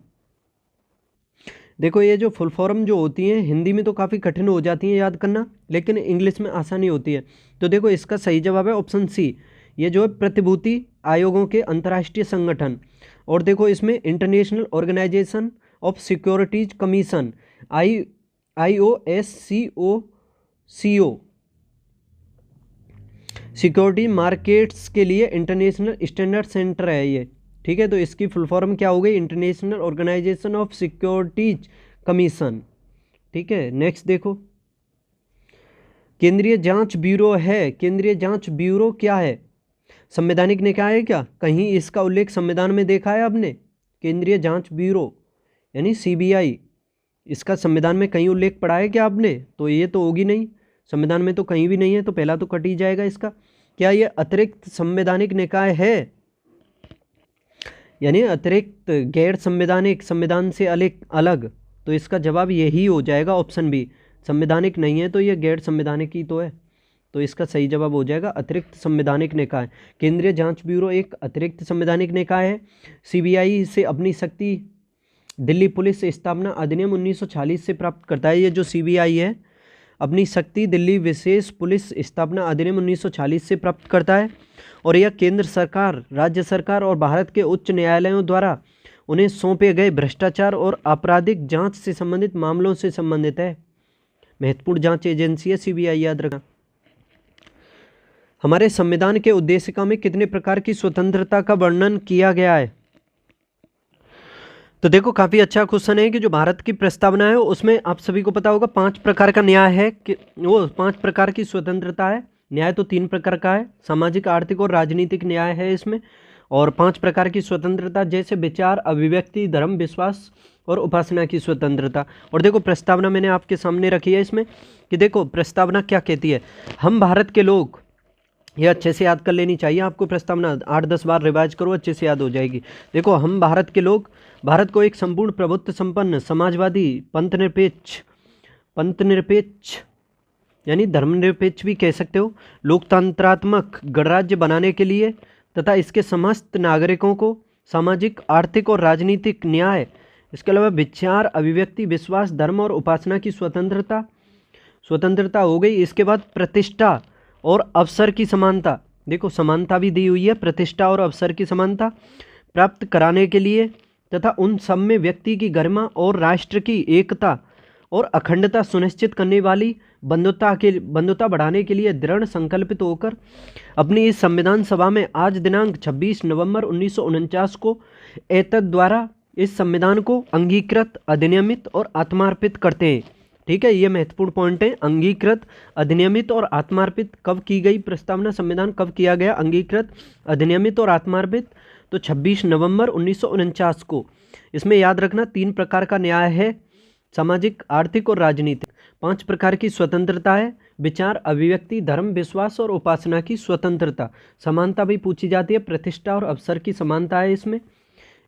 देखो ये जो फुल फॉर्म जो होती हैं हिंदी में तो काफ़ी कठिन हो जाती हैं याद करना, लेकिन इंग्लिश में आसानी होती है। तो देखो इसका सही जवाब है ऑप्शन सी, ये जो है प्रतिभूति आयोगों के अंतर्राष्ट्रीय संगठन। और देखो इसमें International Organization of Securities Commission IOSCO security markets के लिए इंटरनेशनल स्टैंडर्ड सेंटर है ये, ठीक है। तो इसकी फुल फॉर्म क्या हो गई? International Organization of Securities Commission, ठीक है। नेक्स्ट देखो केंद्रीय जांच ब्यूरो है, केंद्रीय जांच ब्यूरो क्या है? संवैधानिक निकाय है क्या? कहीं इसका उल्लेख संविधान में देखा है आपने? केंद्रीय जांच ब्यूरो यानी CBI, इसका संविधान में कहीं उल्लेख पड़ा है क्या आपने? तो ये तो होगी नहीं, संविधान में तो कहीं भी नहीं है, तो पहला तो कट ही जाएगा इसका। क्या ये अतिरिक्त संवैधानिक निकाय है यानी अतिरिक्त गैर संवैधानिक, संविधान से अलग? तो इसका जवाब यही हो जाएगा ऑप्शन बी। संवैधानिक नहीं है तो ये गैर संवैधानिक ही तो है, तो इसका सही जवाब हो जाएगा अतिरिक्त संवैधानिक निकाय। केंद्रीय जांच ब्यूरो एक अतिरिक्त संवैधानिक निकाय है। CBI से अपनी शक्ति दिल्ली पुलिस स्थापना अधिनियम 1946 से प्राप्त करता है। ये जो CBI है अपनी शक्ति दिल्ली विशेष पुलिस स्थापना अधिनियम 1946 से प्राप्त करता है। और यह केंद्र सरकार, राज्य सरकार और भारत के उच्च न्यायालयों द्वारा उन्हें सौंपे गए भ्रष्टाचार और आपराधिक जांच से संबंधित मामलों से संबंधित है। महत्वपूर्ण जांच एजेंसी है CBI, याद रखना। हमारे संविधान के उद्देशिका में कितने प्रकार की स्वतंत्रता का वर्णन किया गया है? तो देखो काफ़ी अच्छा क्वेश्चन है कि जो भारत की प्रस्तावना है उसमें आप सभी को पता होगा 5 प्रकार का न्याय है कि वो 5 प्रकार की स्वतंत्रता है। न्याय तो 3 प्रकार का है, सामाजिक, आर्थिक और राजनीतिक न्याय है इसमें। और 5 प्रकार की स्वतंत्रता जैसे विचार, अभिव्यक्ति, धर्म, विश्वास और उपासना की स्वतंत्रता। और देखो प्रस्तावना मैंने आपके सामने रखी है इसमें कि देखो प्रस्तावना क्या कहती है। हम भारत के लोग, ये अच्छे से याद कर लेनी चाहिए आपको प्रस्तावना, 8-10 बार रिवाइज करो, अच्छे से याद हो जाएगी। देखो हम भारत के लोग भारत को एक संपूर्ण प्रभुत्व संपन्न समाजवादी पंथनिरपेक्ष यानी धर्मनिरपेक्ष भी कह सकते हो, लोकतंत्रात्मक गणराज्य बनाने के लिए तथा इसके समस्त नागरिकों को सामाजिक, आर्थिक और राजनीतिक न्याय, इसके अलावा विचार, अभिव्यक्ति, विश्वास, धर्म और उपासना की स्वतंत्रता हो गई। इसके बाद प्रतिष्ठा और अवसर की समानता, देखो समानता भी दी हुई है, प्रतिष्ठा और अवसर की समानता प्राप्त कराने के लिए तथा उन सब में व्यक्ति की गरिमा और राष्ट्र की एकता और अखंडता सुनिश्चित करने वाली बंधुता बढ़ाने के लिए दृढ़ संकल्पित होकर अपनी इस संविधान सभा में आज दिनांक 26 नवंबर 1949 को एतद द्वारा इस संविधान को अंगीकृत, अधिनियमित और आत्मार्पित करते हैं। ठीक है, ये महत्वपूर्ण पॉइंट है। अंगीकृत, अधिनियमित और आत्मार्पित कब की गई प्रस्तावना, संविधान कब किया गया? अंगीकृत, अधिनियमित और आत्मार्पित तो 26 नवंबर 1949 को। इसमें याद रखना 3 प्रकार का न्याय है, सामाजिक, आर्थिक और राजनीतिक। 5 प्रकार की स्वतंत्रता है, विचार, अभिव्यक्ति, धर्म, विश्वास और उपासना की स्वतंत्रता। समानता भी पूछी जाती है, प्रतिष्ठा और अवसर की समानता है इसमें।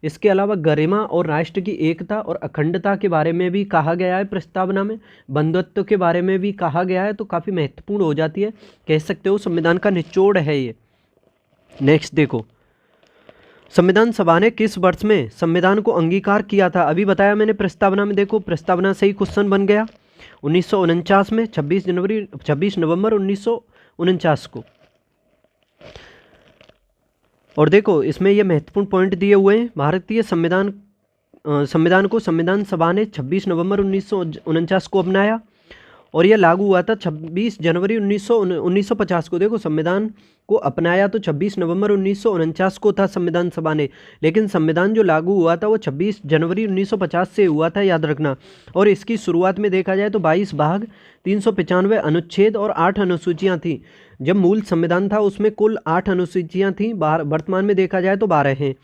इसके अलावा गरिमा और राष्ट्र की एकता और अखंडता के बारे में भी कहा गया है प्रस्तावना में, बंधुत्व के बारे में भी कहा गया है, तो काफ़ी महत्वपूर्ण हो जाती है, कह सकते हो संविधान का निचोड़ है ये। नेक्स्ट देखो, संविधान सभा ने किस वर्ष में संविधान को अंगीकार किया था? अभी बताया मैंने प्रस्तावना में, देखो प्रस्तावना से ही क्वेश्चन बन गया। 1949 में 26 नवंबर 1949 को। और देखो इसमें ये महत्वपूर्ण पॉइंट दिए हुए हैं। भारतीय संविधान को संविधान सभा ने 26 नवंबर 1949 को अपनाया और यह लागू हुआ था 26 जनवरी 1950 को। देखो संविधान को अपनाया तो 26 नवंबर 1949 को था संविधान सभा ने, लेकिन संविधान जो लागू हुआ था वो 26 जनवरी 1950 से हुआ था, याद रखना। और इसकी शुरुआत में देखा जाए तो 22 भाग 395 अनुच्छेद और 8 अनुसूचियाँ थीं। जब मूल संविधान था उसमें कुल 8 अनुसूचियाँ थीं, वर्तमान में देखा जाए तो 12 हैं।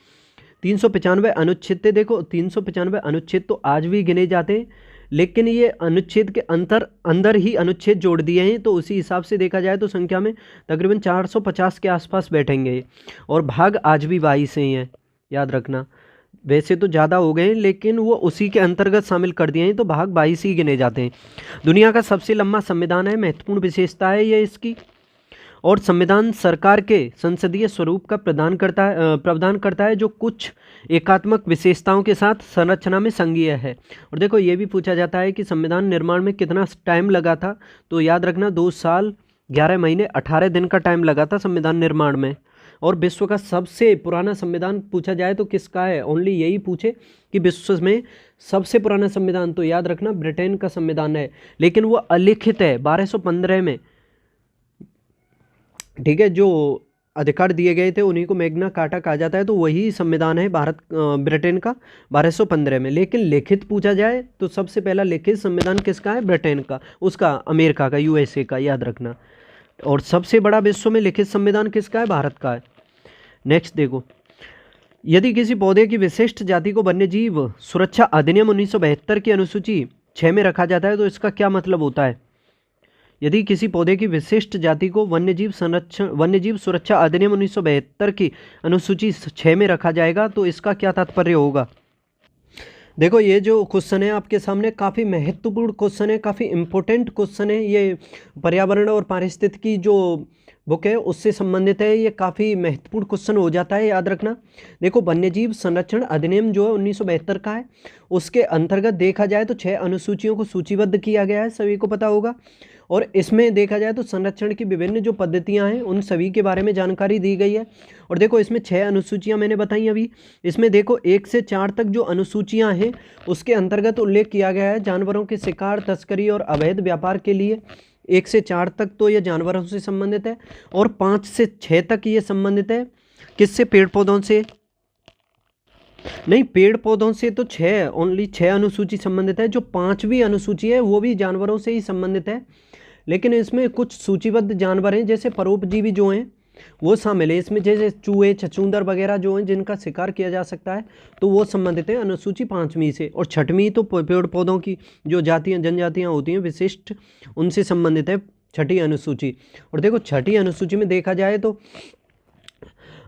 395 अनुच्छेद थे। देखो 395 अनुच्छेद तो आज भी गिने जाते हैं, लेकिन ये अनुच्छेद के अंदर ही अनुच्छेद जोड़ दिए हैं, तो उसी हिसाब से देखा जाए तो संख्या में तकरीबन 450 के आसपास बैठेंगे। और भाग आज भी 22 ही हैं, याद रखना। वैसे तो ज़्यादा हो गए हैं, लेकिन वो उसी के अंतर्गत शामिल कर दिए हैं, तो भाग 22 ही गिने जाते हैं। दुनिया का सबसे लंबा संविधान है, महत्वपूर्ण विशेषता है ये इसकी। और संविधान सरकार के संसदीय स्वरूप का प्रावधान करता है, जो कुछ एकात्मक विशेषताओं के साथ संरचना में संघीय है। और देखो ये भी पूछा जाता है कि संविधान निर्माण में कितना टाइम लगा था, तो याद रखना 2 साल 11 महीने 18 दिन का टाइम लगा था संविधान निर्माण में। और विश्व का सबसे पुराना संविधान पूछा जाए तो किसका है, ओनली यही पूछे कि विश्व में सबसे पुराना संविधान, तो याद रखना ब्रिटेन का संविधान है, लेकिन वो अलिखित है 1215 में। ठीक है, जो अधिकार दिए गए थे उन्हीं को मैग्ना कार्टा कहा जाता है, तो वही संविधान है ब्रिटेन का 1215 में। लेकिन लिखित पूछा जाए तो सबसे पहला लिखित संविधान किसका है, ब्रिटेन का, उसका अमेरिका का, यूएसए का, याद रखना। और सबसे बड़ा विश्व में लिखित संविधान किसका है, भारत का है। नेक्स्ट देखो, यदि किसी पौधे की विशिष्ट जाति को वन्यजीव सुरक्षा अधिनियम 1972 की अनुसूची 6 में रखा जाता है, तो इसका क्या मतलब होता है। यदि किसी पौधे की विशिष्ट जाति को वन्यजीव सुरक्षा अधिनियम 1972 की अनुसूची 6 में रखा जाएगा, तो इसका क्या तात्पर्य होगा। देखो ये जो क्वेश्चन है आपके सामने काफ़ी महत्वपूर्ण क्वेश्चन है, काफ़ी इम्पोर्टेंट क्वेश्चन है। ये पर्यावरण और पारिस्थितिकी जो बुक है उससे संबंधित है, ये काफ़ी महत्वपूर्ण क्वेश्चन हो जाता है, याद रखना। देखो वन्यजीव संरक्षण अधिनियम जो है 1972 का है, उसके अंतर्गत देखा जाए तो 6 अनुसूचियों को सूचीबद्ध किया गया है, सभी को पता होगा। और इसमें देखा जाए तो संरक्षण की विभिन्न जो पद्धतियां हैं उन सभी के बारे में जानकारी दी गई है। और देखो इसमें 6 अनुसूचियां मैंने बताई अभी। इसमें देखो 1 से 4 तक जो अनुसूचियां हैं उसके अंतर्गत उल्लेख किया गया है जानवरों के शिकार, तस्करी और अवैध व्यापार के लिए। 1 से 4 तक तो ये जानवरों से संबंधित है, और 5 से 6 तक ये संबंधित है किससे, पेड़ पौधों से नहीं, पेड़ पौधों से तो 6 ओनली 6 अनुसूची संबंधित है। जो 5वीं अनुसूची है वो भी जानवरों से ही संबंधित है, लेकिन इसमें कुछ सूचीबद्ध जानवर हैं जैसे परोपजीवी जो हैं वो शामिल है इसमें, जैसे चूहे, छछूंदर वगैरह जो हैं जिनका शिकार किया जा सकता है, तो वो संबंधित है अनुसूची 5वीं से। और 6वीं तो पेड़ पौधों की जो जातियाँ जनजातियाँ होती हैं विशिष्ट, उनसे संबंधित है 6ठी अनुसूची। और देखो 6ठी अनुसूची में देखा जाए तो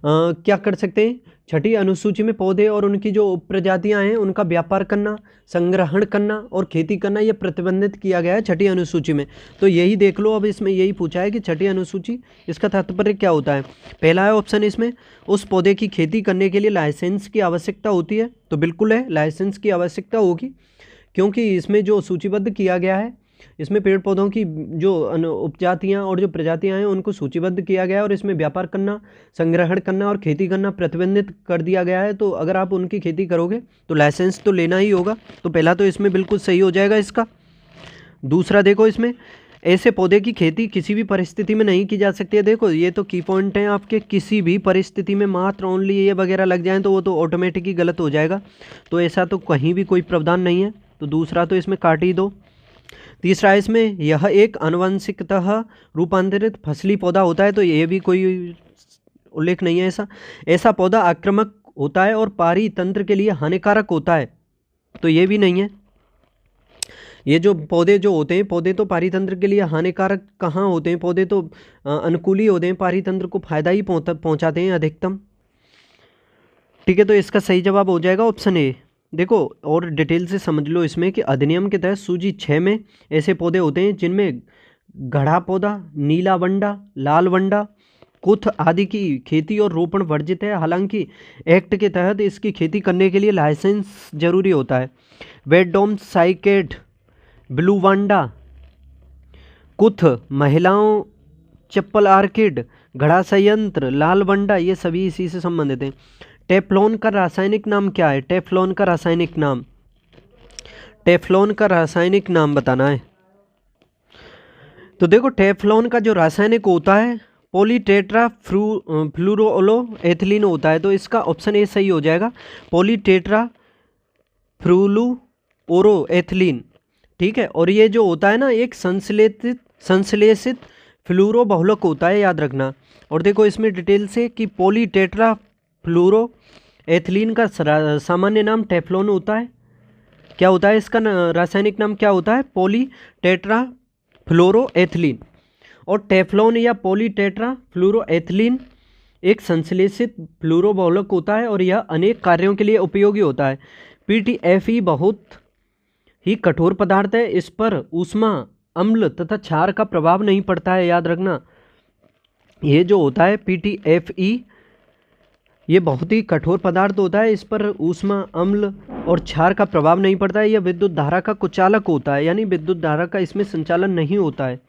क्या कर सकते हैं, 6ठी अनुसूची में पौधे और उनकी जो प्रजातियां हैं उनका व्यापार करना, संग्रहण करना और खेती करना ये प्रतिबंधित किया गया है 6ठी अनुसूची में। तो यही देख लो, अब इसमें यही पूछा है कि 6ठी अनुसूची इसका तात्पर्य क्या होता है। पहला है ऑप्शन इसमें, उस पौधे की खेती करने के लिए लाइसेंस की आवश्यकता होती है, तो बिल्कुल है लाइसेंस की आवश्यकता होगी, क्योंकि इसमें जो सूचीबद्ध किया गया है इसमें पेड़ पौधों की जो उपजातियाँ और जो प्रजातियाँ हैं उनको सूचीबद्ध किया गया है, और इसमें व्यापार करना, संग्रहण करना और खेती करना प्रतिबंधित कर दिया गया है। तो अगर आप उनकी खेती करोगे तो लाइसेंस तो लेना ही होगा, तो पहला तो इसमें बिल्कुल सही हो जाएगा इसका। दूसरा देखो, इसमें ऐसे पौधे की खेती किसी भी परिस्थिति में नहीं की जा सकती है। देखो ये तो की पॉइंट हैं आपके, किसी भी परिस्थिति में, मात्र ओनली ये वगैरह लग जाएँ तो वो तो ऑटोमेटिक ही गलत हो जाएगा, तो ऐसा तो कहीं भी कोई प्रावधान नहीं है, तो दूसरा तो इसमें काट ही दो। तीसरा है इसमें, यह एक आनुवंशिकतः रूपांतरित फसली पौधा होता है, तो ये भी कोई उल्लेख नहीं है ऐसा पौधा आक्रामक होता है और पारी तंत्र के लिए हानिकारक होता है, तो ये भी नहीं है। ये जो पौधे जो होते हैं, पौधे तो पारी तंत्र के लिए हानिकारक कहाँ होते हैं, पौधे तो अनुकूली होते हैं, पारी तंत्र को फायदा ही पहुँचाते हैं अधिकतम। ठीक है, तो इसका सही जवाब हो जाएगा ऑप्शन ए। देखो और डिटेल से समझ लो इसमें कि अधिनियम के तहत सूची 6 में ऐसे पौधे होते हैं जिनमें गढ़ा पौधा, नीला वंडा, लाल वंडा, कुथ आदि की खेती और रोपण वर्जित है। हालांकि एक्ट के तहत इसकी खेती करने के लिए लाइसेंस जरूरी होता है। वेडोम साइकेड, ब्लू वांडा, कुथ, महिलाओं चप्पल आर्किड, घड़ा संयंत्र, लाल वंडा, ये सभी इसी से संबंधित हैं। टेफ्लॉन का रासायनिक नाम क्या है, टेफ्लॉन का रासायनिक नाम, टेफ्लॉन का रासायनिक नाम बताना है। तो देखो टेफ्लॉन का जो रासायनिक होता है पॉलीटेट्रा फ्लूरोलो एथिलीन होता है, तो इसका ऑप्शन ए सही हो जाएगा, पॉलीटेट्रा फ्लूरोओरो एथिलीन। ठीक है, और ये जो होता है ना एक संश्लेषित फ्लूरो बहुलक होता है, याद रखना। और देखो इसमें डिटेल से कि पॉलीटेट्रा फ्लूरो एथिलीन का सामान्य नाम टेफ्लॉन होता है। क्या होता है इसका रासायनिक नाम क्या होता है? पॉलीटेट्रा फ्लोरोएथिलीन। और टेफ्लॉन या पॉलीटेट्रा फ्लोरोएथिलीन एक संश्लेषित फ्लूरो बहुलक होता है और यह अनेक कार्यों के लिए उपयोगी होता है। PTFE बहुत ही कठोर पदार्थ है, इस पर ऊष्मा, अम्ल तथा क्षार का प्रभाव नहीं पड़ता है, याद रखना। ये जो होता है PTFE ये बहुत ही कठोर पदार्थ होता है, इस पर ऊष्मा, अम्ल और क्षार का प्रभाव नहीं पड़ता है। यह विद्युत धारा का कुचालक होता है, यानी विद्युत धारा का इसमें संचालन नहीं होता है।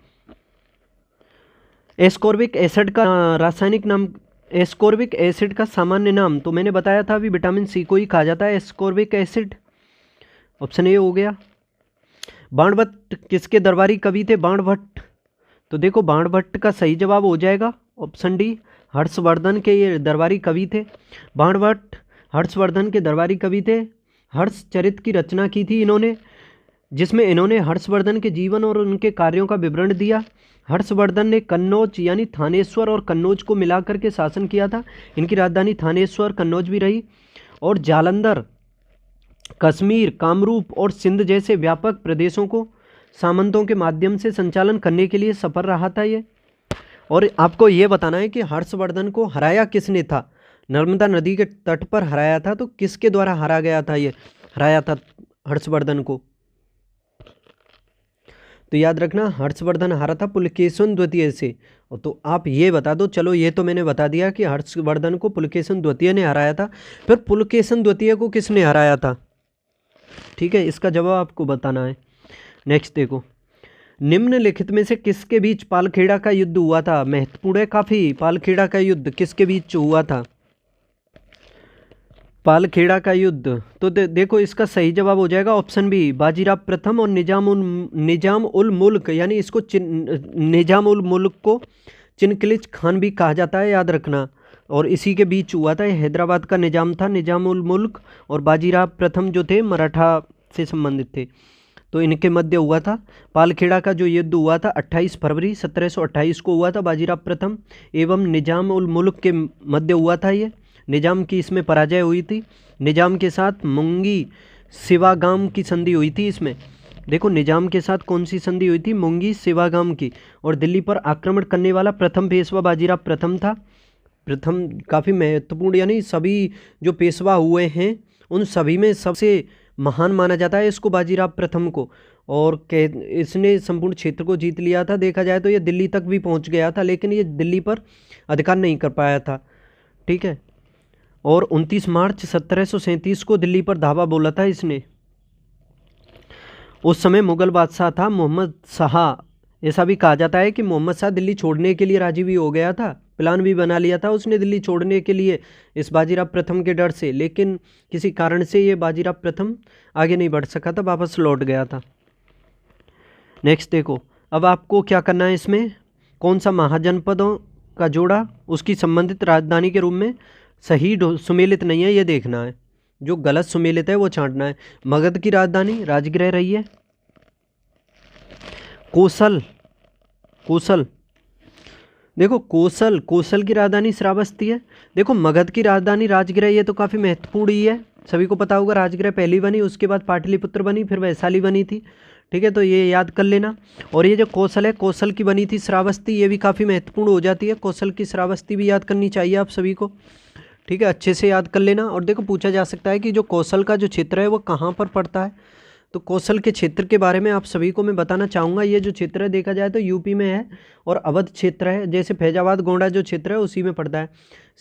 एस्कॉर्बिक एसिड का रासायनिक नाम, एस्कॉर्बिक एसिड का सामान्य नाम तो मैंने बताया था अभी, विटामिन सी को ही कहा जाता है एस्कॉर्बिक एसिड। ऑप्शन ए हो गया। बाणभट्ट किसके दरबारी कवि थे? बाणभट्ट। तो देखो बाणभट्ट का सही जवाब हो जाएगा ऑप्शन डी, हर्षवर्धन के ये दरबारी कवि थे। बाणभट्ट हर्षवर्धन के दरबारी कवि थे। हर्षचरित की रचना की थी इन्होंने, जिसमें इन्होंने हर्षवर्धन के जीवन और उनके कार्यों का विवरण दिया। हर्षवर्धन ने कन्नौज यानी थानेश्वर और कन्नौज को मिलाकर के शासन किया था। इनकी राजधानी थानेश्वर कन्नौज भी रही। और जालंधर, कश्मीर, कामरूप और सिंध जैसे व्यापक प्रदेशों को सामंतों के माध्यम से संचालन करने के लिए सफल रहा था ये। और आपको ये बताना है कि हर्षवर्धन को हराया किसने था? नर्मदा नदी के तट पर हराया था। तो किसके द्वारा हरा गया था? ये हराया था हर्षवर्धन को, तो याद रखना हर्षवर्धन हारा था पुलकेशिन द्वितीय से। तो आप ये बता दो, चलो ये तो मैंने बता दिया कि हर्षवर्धन को पुलकेशिन द्वितीय ने हराया था, फिर पुलकेशिन द्वितीय को किसने हराया था? ठीक है, इसका जवाब आपको बताना है। नेक्स्ट देखो, निम्नलिखित में से किसके बीच पालखेड़ा का युद्ध हुआ था? महत्वपूर्ण है काफ़ी। पालखेड़ा का युद्ध किसके बीच हुआ था? पालखेड़ा का युद्ध, तो देखो इसका सही जवाब हो जाएगा ऑप्शन बी, बाजीराव प्रथम और निजाम उल मुल्क, यानी इसको निजाम उल मुल्क को चिनकिलिच खान भी कहा जाता है, याद रखना। और इसी के बीच हुआ था। हैदराबाद का निजाम था निजाम उल मुल्क, और बाजीराव प्रथम जो थे मराठा से संबंधित थे, तो इनके मध्य हुआ था। पालखेड़ा का जो युद्ध हुआ था 28 फरवरी 1728 को हुआ था। बाजीराव प्रथम एवं निजाम उल मुल्क के मध्य हुआ था ये। निजाम की इसमें पराजय हुई थी। निजाम के साथ मुंगी सिवागाम की संधि हुई थी इसमें। देखो निजाम के साथ कौन सी संधि हुई थी? मुंगी सिवागाम की। और दिल्ली पर आक्रमण करने वाला प्रथम पेशवा बाजीराव प्रथम था। प्रथम काफ़ी महत्वपूर्ण, यानी सभी जो पेशवा हुए हैं उन सभी में सबसे महान माना जाता है इसको, बाजीराव प्रथम को। और इसने संपूर्ण क्षेत्र को जीत लिया था। देखा जाए तो ये दिल्ली तक भी पहुंच गया था, लेकिन ये दिल्ली पर अधिकार नहीं कर पाया था। ठीक है, और 29 मार्च 1737 को दिल्ली पर धावा बोला था इसने। उस समय मुगल बादशाह था मोहम्मद शाह। ऐसा भी कहा जाता है कि मोहम्मद शाह दिल्ली छोड़ने के लिए राजी भी हो गया था, प्लान भी बना लिया था उसने दिल्ली छोड़ने के लिए इस बाजीराव प्रथम के डर से, लेकिन किसी कारण से ये बाजीराव प्रथम आगे नहीं बढ़ सका था, वापस लौट गया था। नेक्स्ट देखो, अब आपको क्या करना है इसमें, कौन सा महाजनपदों का जोड़ा उसकी संबंधित राजधानी के रूप में सही सुमेलित नहीं है ये देखना है। जो गलत सुमेलित है वो छांटना है। मगध की राजधानी राजगृह रही है। कोसल देखो कोसल की राजधानी श्रावस्ती है। देखो मगध की राजधानी राजगृह, ये तो काफ़ी महत्वपूर्ण ही है, सभी को पता होगा। राजगृह पहली बनी, उसके बाद पाटलिपुत्र बनी, फिर वैशाली बनी थी। ठीक है, तो ये याद कर लेना। और ये जो कौशल है, कौशल की बनी थी श्रावस्ती, ये भी काफ़ी महत्वपूर्ण हो जाती है। कौशल की श्रावस्ती भी याद करनी चाहिए आप सभी को। ठीक है, अच्छे से याद कर लेना। और देखो पूछा जा सकता है कि जो कौशल का जो क्षेत्र है वो कहाँ पर पड़ता है, तो कौशल के क्षेत्र के बारे में आप सभी को मैं बताना चाहूँगा। ये जो क्षेत्र है देखा जाए तो यूपी में है और अवध क्षेत्र है, जैसे फैजाबाद गोंडा जो क्षेत्र है उसी में पड़ता है।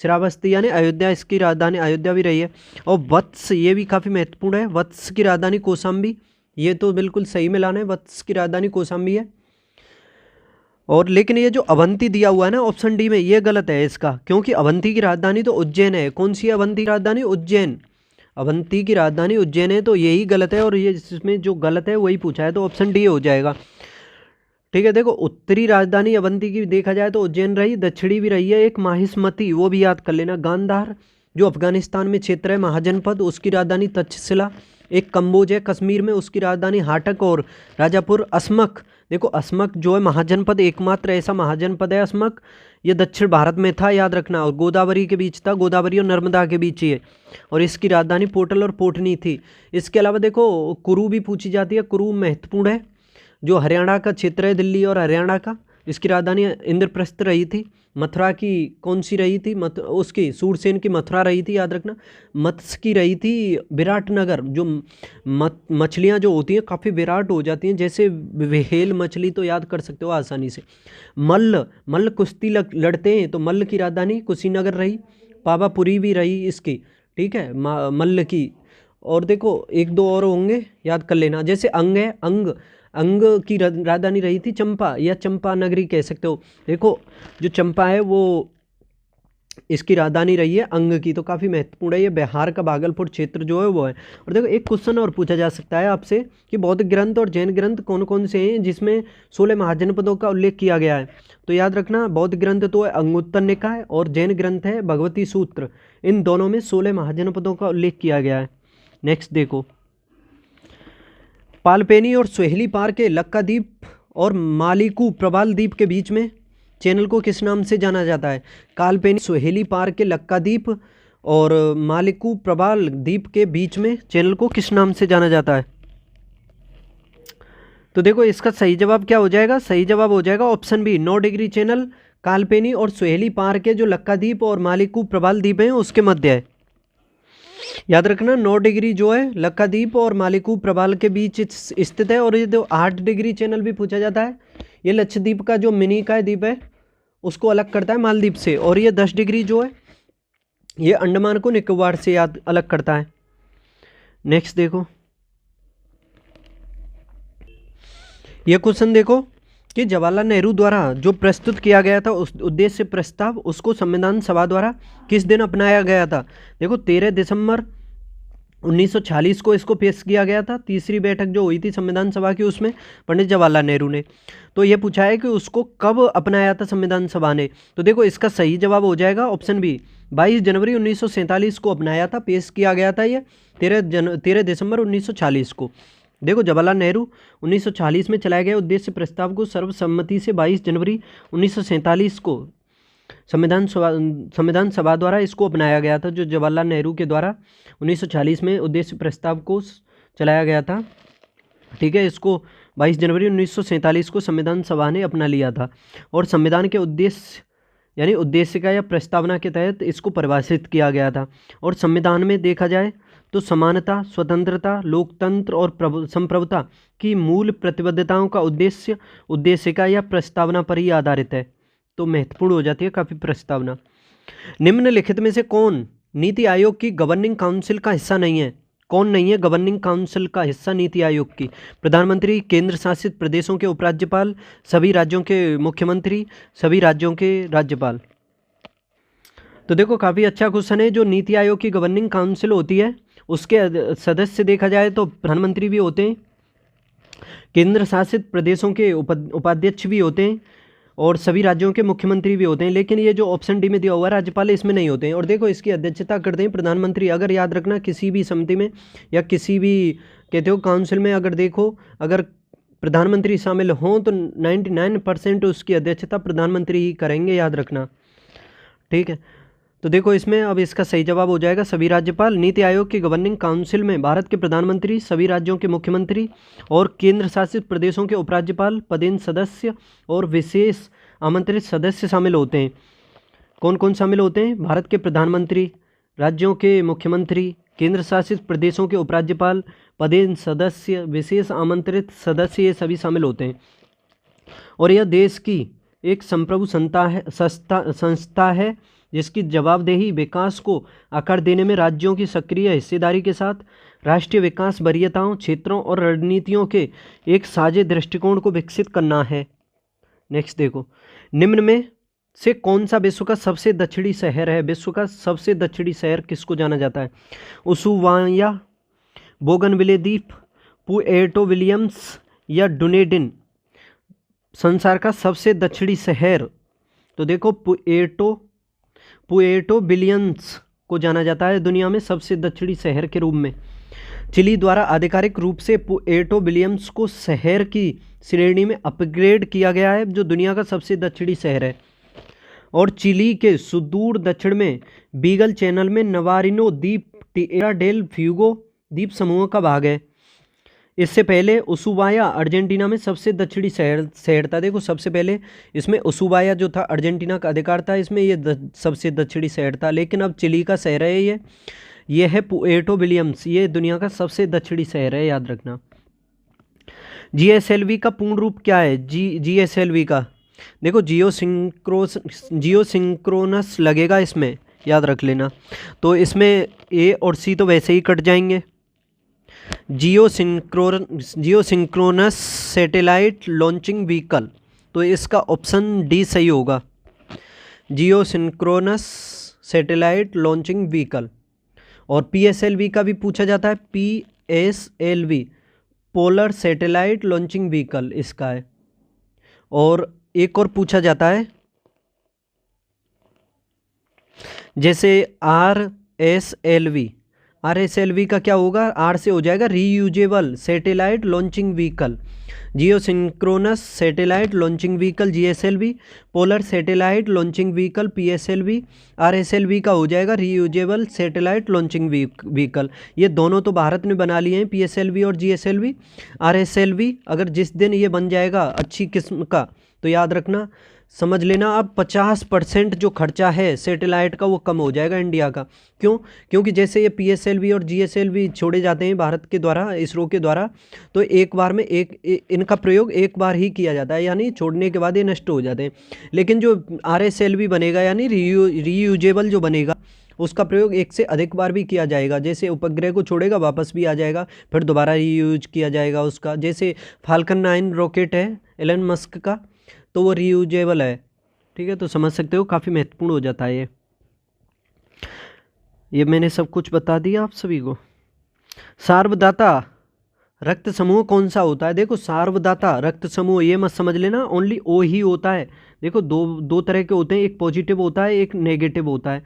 श्रावस्ती यानी अयोध्या, इसकी राजधानी अयोध्या भी रही है। और वत्स, ये भी काफ़ी महत्वपूर्ण है। वत्स की राजधानी कौशाम्बी, ये तो बिल्कुल सही मिलान है, वत्स की राजधानी कौशाम्बी है। और लेकिन ये जो अवंती दिया हुआ है ना ऑप्शन डी में, ये गलत है इसका, क्योंकि अवंती की राजधानी तो उज्जैन है। कौन सी अवंती की राजधानी? उज्जैन। अवंती की राजधानी उज्जैन है, तो यही गलत है। और ये इसमें जो गलत है वही पूछा है, तो ऑप्शन डी हो जाएगा। ठीक है, देखो उत्तरी राजधानी अवंती की देखा जाए तो उज्जैन रही, दक्षिणी भी रही है एक माहिष्मती, वो भी याद कर लेना। गांधार जो अफगानिस्तान में क्षेत्र है महाजनपद, उसकी राजधानी तक्षशिला। एक कम्बोज है कश्मीर में, उसकी राजधानी हाटक और राजापुर। असमक, देखो असमक जो है महाजनपद, एकमात्र ऐसा महाजनपद है असमक, ये दक्षिण भारत में था याद रखना, और गोदावरी के बीच था, गोदावरी और नर्मदा के बीच ही है, और इसकी राजधानी पोटल और पोटनी थी। इसके अलावा देखो कुरु भी पूछी जाती है, कुरु महत्वपूर्ण है, जो हरियाणा का क्षेत्र है, दिल्ली और हरियाणा का, इसकी राजधानी इंद्रप्रस्थ रही थी। मथुरा की कौन सी रही थी, उसकी सूरसेन की मथुरा रही थी याद रखना। मत्स्य की रही थी विराटनगर। जो मछलियाँ जो होती हैं काफ़ी विराट हो जाती हैं, जैसे व्हेल मछली तो याद कर सकते हो आसानी से। मल्ल कुश्ती लड़ते हैं तो मल्ल की राजधानी कुशीनगर रही। पावापुरी भी रही इसकी, ठीक है, मल्ल की। और देखो एक दो और होंगे याद कर लेना, जैसे अंग है, अंग की राजधानी रही थी चंपा या चंपा नगरी कह सकते हो। देखो जो चंपा है वो इसकी राजधानी रही है अंग की, तो काफ़ी महत्वपूर्ण है ये। बिहार का भागलपुर क्षेत्र जो है वो है। और देखो एक क्वेश्चन और पूछा जा सकता है आपसे कि बौद्ध ग्रंथ और जैन ग्रंथ कौन कौन से हैं जिसमें 16 महाजनपदों का उल्लेख किया गया है। तो याद रखना बौद्ध ग्रंथ तो है अंगुत्तर निकाय और जैन ग्रंथ है भगवती सूत्र। इन दोनों में 16 महाजनपदों का उल्लेख किया गया है। नेक्स्ट देखो, पालपेनी और सोहेली पार के लक्काद्वीप और मालिकू प्रबाल द्वीप के बीच में चैनल को किस नाम से जाना जाता है। कालपेनी सोहेली पार के लक्काद्वीप और मालिकू प्रबाल द्वीप के बीच में चैनल को किस नाम से जाना जाता है। तो देखो इसका सही जवाब क्या हो जाएगा, सही जवाब हो जाएगा option B 9 degree channel Kalpeni और सोहेली पार के जो लक्काद्वीप और मालिकू प्रबाल द्वीप हैं उसके मध्य है। याद रखना 9 डिग्री जो है लक्काद्वीप और मालिकू प्रबाल के बीच स्थित है। और ये जो 8 डिग्री चैनल भी पूछा जाता है, ये लक्षद्वीप का जो मिनी का द्वीप है उसको अलग करता है मालदीव से। और ये 10 डिग्री जो है ये अंडमान को निकोबार से याद अलग करता है। नेक्स्ट देखो, ये क्वेश्चन देखो कि जवाहरलाल नेहरू द्वारा जो प्रस्तुत किया गया था उस उद्देश्य प्रस्ताव, उसको संविधान सभा द्वारा किस दिन अपनाया गया था। देखो 13 दिसंबर 1946 को इसको पेश किया गया था। तीसरी बैठक जो हुई थी संविधान सभा की उसमें पंडित जवाहरलाल नेहरू ने। तो ये पूछा है कि उसको कब अपनाया था संविधान सभा ने। तो देखो इसका सही जवाब हो जाएगा ऑप्शन बी 22 जनवरी 1947 को अपनाया था, पेश किया गया था ये 13 दिसंबर 1946 को। देखो जवाहरलाल नेहरू 1940 में चलाए गए उद्देश्य प्रस्ताव को सर्वसम्मति से 22 जनवरी 1947 को संविधान सभा द्वारा इसको अपनाया गया था। जो जवाहरलाल नेहरू के द्वारा 1940 में उद्देश्य प्रस्ताव को चलाया गया था, ठीक है, इसको 22 जनवरी 1947 को संविधान सभा ने अपना लिया था। और संविधान के उद्देश्य यानी उद्देशिका या प्रस्तावना के तहत इसको परिभाषित किया गया था। और संविधान में देखा जाए तो समानता, स्वतंत्रता, लोकतंत्र और संप्रभुता की मूल प्रतिबद्धताओं का उद्देशिका या प्रस्तावना पर ही आधारित है। तो महत्वपूर्ण हो जाती है काफ़ी प्रस्तावना। निम्नलिखित में से कौन नीति आयोग की गवर्निंग काउंसिल का हिस्सा नहीं है। कौन नहीं है गवर्निंग काउंसिल का हिस्सा नीति आयोग की। प्रधानमंत्री, केंद्र शासित प्रदेशों के उपराज्यपाल, सभी राज्यों के मुख्यमंत्री, सभी राज्यों के राज्यपाल। तो देखो काफ़ी अच्छा क्वेश्चन है। जो नीति आयोग की गवर्निंग काउंसिल होती है उसके सदस्य देखा जाए तो प्रधानमंत्री भी होते हैं, केंद्र शासित प्रदेशों के उपाध्यक्ष भी होते हैं और सभी राज्यों के मुख्यमंत्री भी होते हैं। लेकिन ये जो ऑप्शन डी में दिया हुआ है राज्यपाल इसमें नहीं होते हैं। और देखो इसकी अध्यक्षता करते हैं प्रधानमंत्री। अगर याद रखना किसी भी समिति में या किसी भी कहते हो काउंसिल में अगर देखो अगर प्रधानमंत्री शामिल हों तो 99% उसकी अध्यक्षता प्रधानमंत्री ही करेंगे, याद रखना, ठीक है। तो देखो इसमें अब इसका सही जवाब हो जाएगा सभी राज्यपाल। नीति आयोग की गवर्निंग काउंसिल में भारत के प्रधानमंत्री, सभी राज्यों के मुख्यमंत्री और केंद्र शासित प्रदेशों के उपराज्यपाल, पदेन सदस्य और विशेष आमंत्रित सदस्य शामिल होते हैं। कौन कौन शामिल होते हैं? भारत के प्रधानमंत्री, राज्यों के मुख्यमंत्री, केंद्र शासित प्रदेशों के उपराज्यपाल, पदेन सदस्य, विशेष आमंत्रित सदस्य, ये सभी शामिल होते हैं। और यह देश की एक संप्रभु संस्था है जिसकी जवाबदेही विकास को आकार देने में राज्यों की सक्रिय हिस्सेदारी के साथ राष्ट्रीय विकास वरीयताओं, क्षेत्रों और रणनीतियों के एक साझे दृष्टिकोण को विकसित करना है। नेक्स्ट देखो, निम्न में से कौन सा विश्व का सबसे दक्षिणी शहर है? विश्व का सबसे दक्षिणी शहर किसको जाना जाता है? उसुवाया, बोगनविले द्वीप, पुएर्टो विलियम्स या डुनेडिन। संसार का सबसे दक्षिणी शहर, तो देखो पुएर्टो बिलियंस को जाना जाता है दुनिया में सबसे दक्षिणी शहर के रूप में। चिली द्वारा आधिकारिक रूप से पुएर्टो बिलियंस को शहर की श्रेणी में अपग्रेड किया गया है, जो दुनिया का सबसे दक्षिणी शहर है। और चिली के सुदूर दक्षिण में बीगल चैनल में नवारिनो द्वीप टिएरा डेल फ्यूगो द्वीप समूह का भाग है। इससे पहले उसुबाया अर्जेंटीना में सबसे दक्षिणी शहर था। देखो सबसे पहले इसमें उसुबाया जो था अर्जेंटीना का अधिकार था, इसमें ये सबसे दक्षिणी शहर था, लेकिन अब चिली का शहर है ये है पुएर्टो बिलियंस, ये दुनिया का सबसे दक्षिणी शहर है, याद रखना। जीएसएलवी का पूर्ण रूप क्या है? जीएसएलवी का देखो जियोसिंक्रोनस लगेगा इसमें, याद रख लेना। तो इसमें ए और सी तो वैसे ही कट जाएंगे। जियोसिंक्रोनस सैटेलाइट लॉन्चिंग व्हीकल, तो इसका ऑप्शन डी सही होगा, जियोसिंक्रोनस सैटेलाइट लॉन्चिंग व्हीकल। और पीएसएलवी का भी पूछा जाता है, PSLV polar satellite launching vehicle इसका है। और एक और पूछा जाता है जैसे आरएसएलवी का क्या होगा? आर से हो जाएगा reusable satellite launching vehicle, geosynchronous satellite launching vehicle GSLV, polar satellite launching vehicle PSLV, RSLV का हो जाएगा रीयूजेबल सैटेलाइट लॉन्चिंग व्हीकल। ये दोनों तो भारत ने बना लिए हैं, पीएसएलवी और जीएसएलवी। आरएसएलवी अगर जिस दिन ये बन जाएगा अच्छी किस्म का, तो याद रखना, समझ लेना अब 50% जो खर्चा है सैटेलाइट का वो कम हो जाएगा इंडिया का। क्यों? क्योंकि जैसे ये पीएसएलवी और जीएसएलवी छोड़े जाते हैं भारत के द्वारा, इसरो के द्वारा, तो एक बार में इनका प्रयोग एक बार ही किया जाता है, यानी छोड़ने के बाद ये नष्ट हो जाते हैं। लेकिन जो आरएसएलवी बनेगा यानी रीयूजेबल जो बनेगा, उसका प्रयोग एक से अधिक बार भी किया जाएगा। जैसे उपग्रह को छोड़ेगा वापस भी आ जाएगा, फिर दोबारा रीयूज किया जाएगा उसका। जैसे फाल्कन 9 रॉकेट है एलन मस्क का, तो वो रीयूजेबल है, ठीक है। तो समझ सकते हो काफ़ी महत्वपूर्ण हो जाता है ये मैंने सब कुछ बता दिया आप सभी को। सार्वदाता रक्त समूह कौन सा होता है? देखो सार्वदाता रक्त समूह ये मत समझ लेना ओनली ओ ही होता है। देखो दो तरह के होते हैं, एक पॉजिटिव होता है, एक नेगेटिव होता है।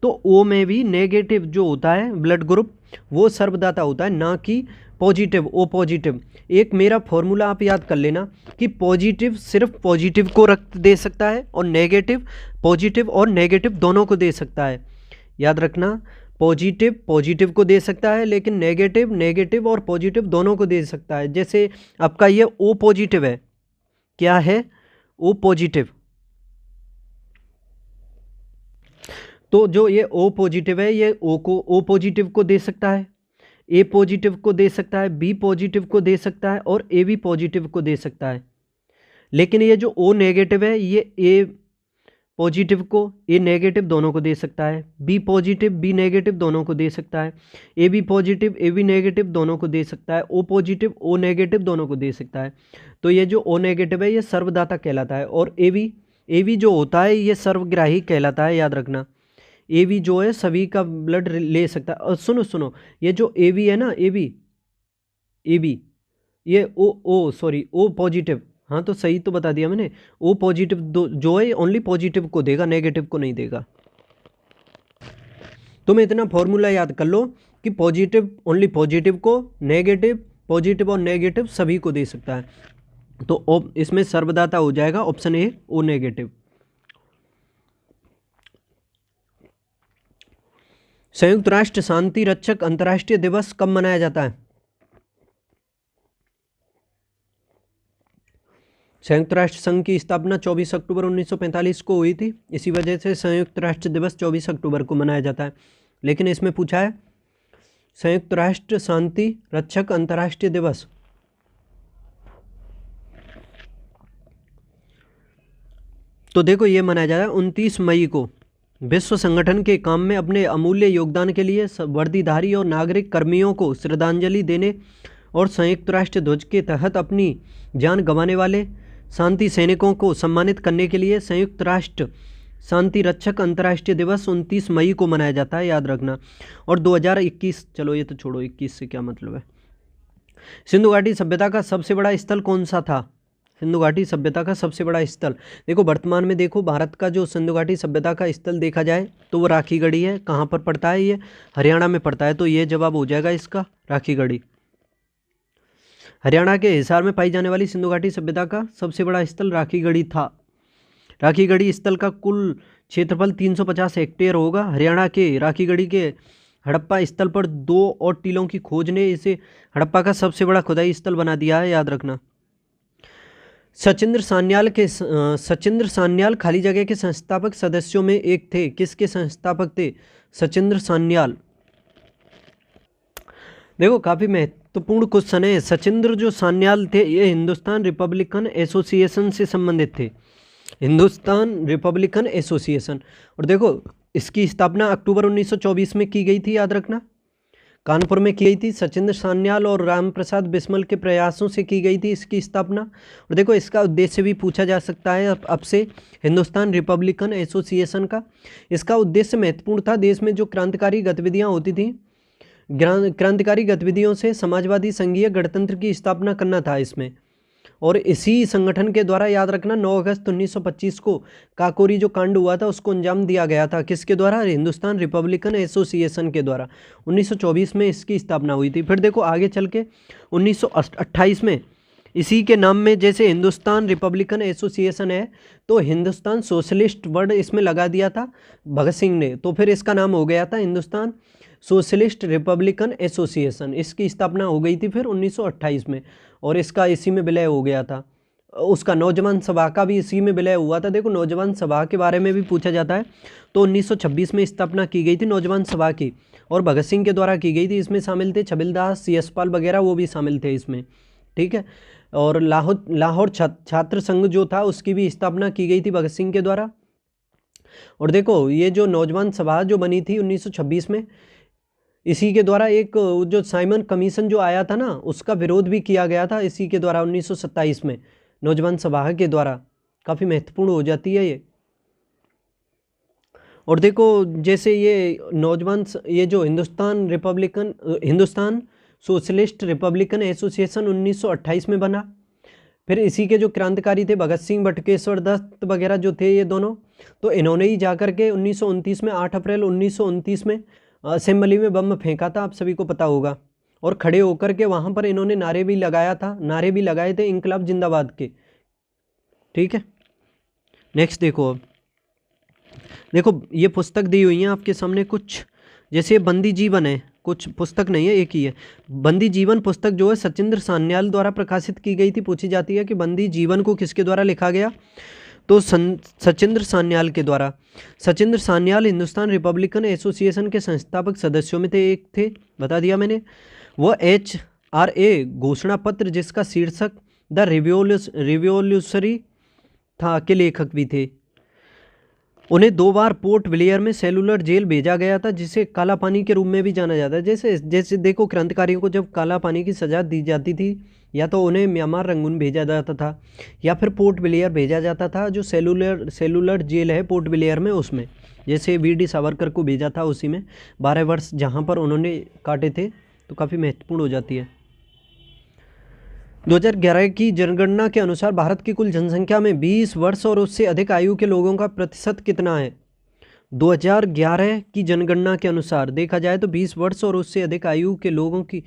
तो ओ में भी नेगेटिव जो होता है ब्लड ग्रुप वो सर्वदाता होता है, ना कि पॉजिटिव ओ पॉजिटिव। एक मेरा फॉर्मूला आप याद कर लेना कि पॉजिटिव सिर्फ पॉजिटिव को रक्त दे सकता है और नेगेटिव पॉजिटिव और नेगेटिव दोनों को दे सकता है। याद रखना, पॉजिटिव पॉजिटिव को दे सकता है, लेकिन नेगेटिव नेगेटिव और पॉजिटिव दोनों को दे सकता है। जैसे आपका ये ओ पॉजिटिव है, क्या है? O positive. तो जो ये ओ पॉजिटिव है ये ओ को ओ पॉजिटिव को दे सकता है, ए पॉजिटिव को दे सकता है, बी पॉजिटिव को दे सकता है और ए बी पॉजिटिव को दे सकता है। लेकिन ये जो ओ नेगेटिव है ये ए पॉजिटिव को ए नेगेटिव दोनों को दे सकता है, बी पॉजिटिव बी नेगेटिव दोनों को दे सकता है, A B positive A B negative दोनों को दे सकता है, ओ पॉजिटिव ओ नेगेटिव दोनों को दे सकता है। तो ये जो ओ नेगेटिव है ये सर्वदाता कहलाता है। और ए बी जो होता है ये सर्वग्राही कहलाता है। याद रखना, ए बी जो है सभी का ब्लड ले सकता है। और सुनो ये जो ए बी है ना, ए बी ये ओ पॉजिटिव, हाँ तो सही तो बता दिया मैंने। ओ पॉजिटिव जो है ओनली पॉजिटिव को देगा, नेगेटिव को नहीं देगा। तुम इतना फॉर्मूला याद कर लो कि पॉजिटिव ओनली पॉजिटिव को, नेगेटिव पॉजिटिव और नेगेटिव सभी को दे सकता है। तो इसमें सर्वदाता हो जाएगा ऑप्शन ए ओ नेगेटिव। संयुक्त राष्ट्र शांति रक्षक अंतर्राष्ट्रीय दिवस कब मनाया जाता है? संयुक्त राष्ट्र संघ की स्थापना 24 अक्टूबर 1945 को हुई थी, इसी वजह से संयुक्त राष्ट्र दिवस 24 अक्टूबर को मनाया जाता है। लेकिन इसमें पूछा है संयुक्त राष्ट्र शांति रक्षक अंतर्राष्ट्रीय दिवस, तो देखो ये मनाया जाता है 29 मई को। विश्व संगठन के काम में अपने अमूल्य योगदान के लिए वर्दीधारी और नागरिक कर्मियों को श्रद्धांजलि देने और संयुक्त राष्ट्र ध्वज के तहत अपनी जान गंवाने वाले शांति सैनिकों को सम्मानित करने के लिए संयुक्त राष्ट्र शांति रक्षक अंतर्राष्ट्रीय दिवस 29 मई को मनाया जाता है, याद रखना। और 2021, चलो ये तो छोड़ो, 21 से क्या मतलब है। सिंधु घाटी सभ्यता का सबसे बड़ा स्थल कौन सा था? सिंधु घाटी सभ्यता का सबसे बड़ा स्थल। देखो वर्तमान में देखो भारत का जो सिंधु घाटी सभ्यता का स्थल देखा जाए तो वो राखीगढ़ी है। कहाँ पर पड़ता है ये? हरियाणा में पड़ता है। तो ये जवाब हो जाएगा इसका राखीगढ़ी। हरियाणा के हिसार में पाई जाने वाली सिंधु घाटी सभ्यता का सबसे बड़ा स्थल राखीगढ़ी था। राखीगढ़ी स्थल का कुल क्षेत्रफल 350 हेक्टेयर होगा। हरियाणा के राखीगढ़ी के हड़प्पा स्थल पर 2 और टीलों की खोज ने इसे हड़प्पा का सबसे बड़ा खुदाई स्थल बना दिया है, याद रखना। सचिंद्र सान्याल खाली जगह के संस्थापक सदस्यों में एक थे। किसके संस्थापक थे? सचिंद्र सान्याल। देखो काफ़ी महत्वपूर्ण क्वेश्चन है। सचिंद्र जो सान्याल थे ये हिंदुस्तान रिपब्लिकन एसोसिएशन से संबंधित थे। Hindustan Republican association. और देखो इसकी स्थापना अक्टूबर 1924 में की गई थी, याद रखना। कानपुर में की गई थी। सचिंद्र सान्याल और राम प्रसाद बिस्मल के प्रयासों से की गई थी इसकी स्थापना। और देखो इसका उद्देश्य भी पूछा जा सकता है अब से, हिंदुस्तान रिपब्लिकन एसोसिएशन का। इसका उद्देश्य महत्वपूर्ण था। देश में जो क्रांतिकारी गतिविधियां होती थी, क्रांतिकारी गतिविधियों से समाजवादी संघीय गणतंत्र की स्थापना करना था इसमें। और इसी संगठन के द्वारा, याद रखना, 9 अगस्त 1925 को काकोरी जो कांड हुआ था उसको अंजाम दिया गया था। किसके द्वारा? हिंदुस्तान रिपब्लिकन एसोसिएशन के द्वारा। 1924 में इसकी स्थापना हुई थी। फिर देखो आगे चल के 1928 में इसी के नाम में, जैसे हिंदुस्तान रिपब्लिकन एसोसिएशन है तो हिंदुस्तान सोशलिस्ट वर्ड इसमें लगा दिया था भगत सिंह ने, तो फिर इसका नाम हो गया था हिंदुस्तान सोशलिस्ट रिपब्लिकन एसोसिएशन। इसकी स्थापना हो गई थी फिर 1928 में, और इसका इसी में विलय हो गया था। उसका नौजवान सभा का भी इसी में विलय हुआ था। देखो नौजवान सभा के बारे में भी पूछा जाता है। तो 1926 में स्थापना की गई थी नौजवान सभा की, और भगत सिंह के द्वारा की गई थी। इसमें शामिल थे छबिलदास, यशपाल वगैरह, वो भी शामिल थे इसमें, ठीक है। और लाहौर छात्र संघ जो था उसकी भी स्थापना की गई थी भगत सिंह के द्वारा। और देखो ये जो नौजवान सभा जो बनी थी 1926 में, इसी के द्वारा एक जो साइमन कमीशन जो आया था ना, उसका विरोध भी किया गया था इसी के द्वारा 1927 में नौजवान सभा के द्वारा। काफ़ी महत्वपूर्ण हो जाती है ये। और देखो जैसे ये जो हिंदुस्तान सोशलिस्ट रिपब्लिकन एसोसिएशन 1928 में बना। फिर इसी के जो क्रांतिकारी थे भगत सिंह, बटुकेश्वर दत्त वगैरह जो थे ये दोनों, तो इन्होंने ही जाकर के 1929 में 8 अप्रैल 1929 में असेंबली में बम फेंका था, आप सभी को पता होगा। और खड़े होकर के वहाँ पर इन्होंने नारे भी लगाए थे इंकलाब जिंदाबाद के, ठीक है। नेक्स्ट देखो, अब देखो ये पुस्तक दी हुई है आपके सामने कुछ, जैसे बंदी जीवन है, कुछ पुस्तक नहीं है, एक ही है। बंदी जीवन पुस्तक जो है सचिंद्र सान्याल द्वारा प्रकाशित की गई थी। पूछी जाती है कि बंदी जीवन को किसके द्वारा लिखा गया, तो सचिंद्र सान्याल के द्वारा। सचिंद्र सान्याल हिंदुस्तान रिपब्लिकन एसोसिएशन के संस्थापक सदस्यों में थे, एक थे, बता दिया मैंने। वह HRA घोषणा पत्र जिसका शीर्षक द रिवॉल्यूशनरी था के लेखक भी थे। उन्हें 2 बार पोर्ट ब्लेयर में सेलुलर जेल भेजा गया था, जिसे काला पानी के रूप में भी जाना जाता है। जैसे देखो क्रांतिकारियों को जब काला पानी की सज़ा दी जाती थी, या तो उन्हें म्यांमार रंगून भेजा जाता था या फिर पोर्ट ब्लेयर भेजा जाता था, जो सेलुलर जेल है पोर्ट ब्लेयर में, उसमें जैसे वीर सावरकर को भेजा था उसी में 12 वर्ष जहाँ पर उन्होंने काटे थे। तो काफ़ी महत्वपूर्ण हो जाती है। 2011 की जनगणना के अनुसार भारत की कुल जनसंख्या में 20 वर्ष और उससे अधिक आयु के लोगों का प्रतिशत कितना है? 2011 की जनगणना के अनुसार देखा जाए तो 20 वर्ष और उससे अधिक आयु के लोगों की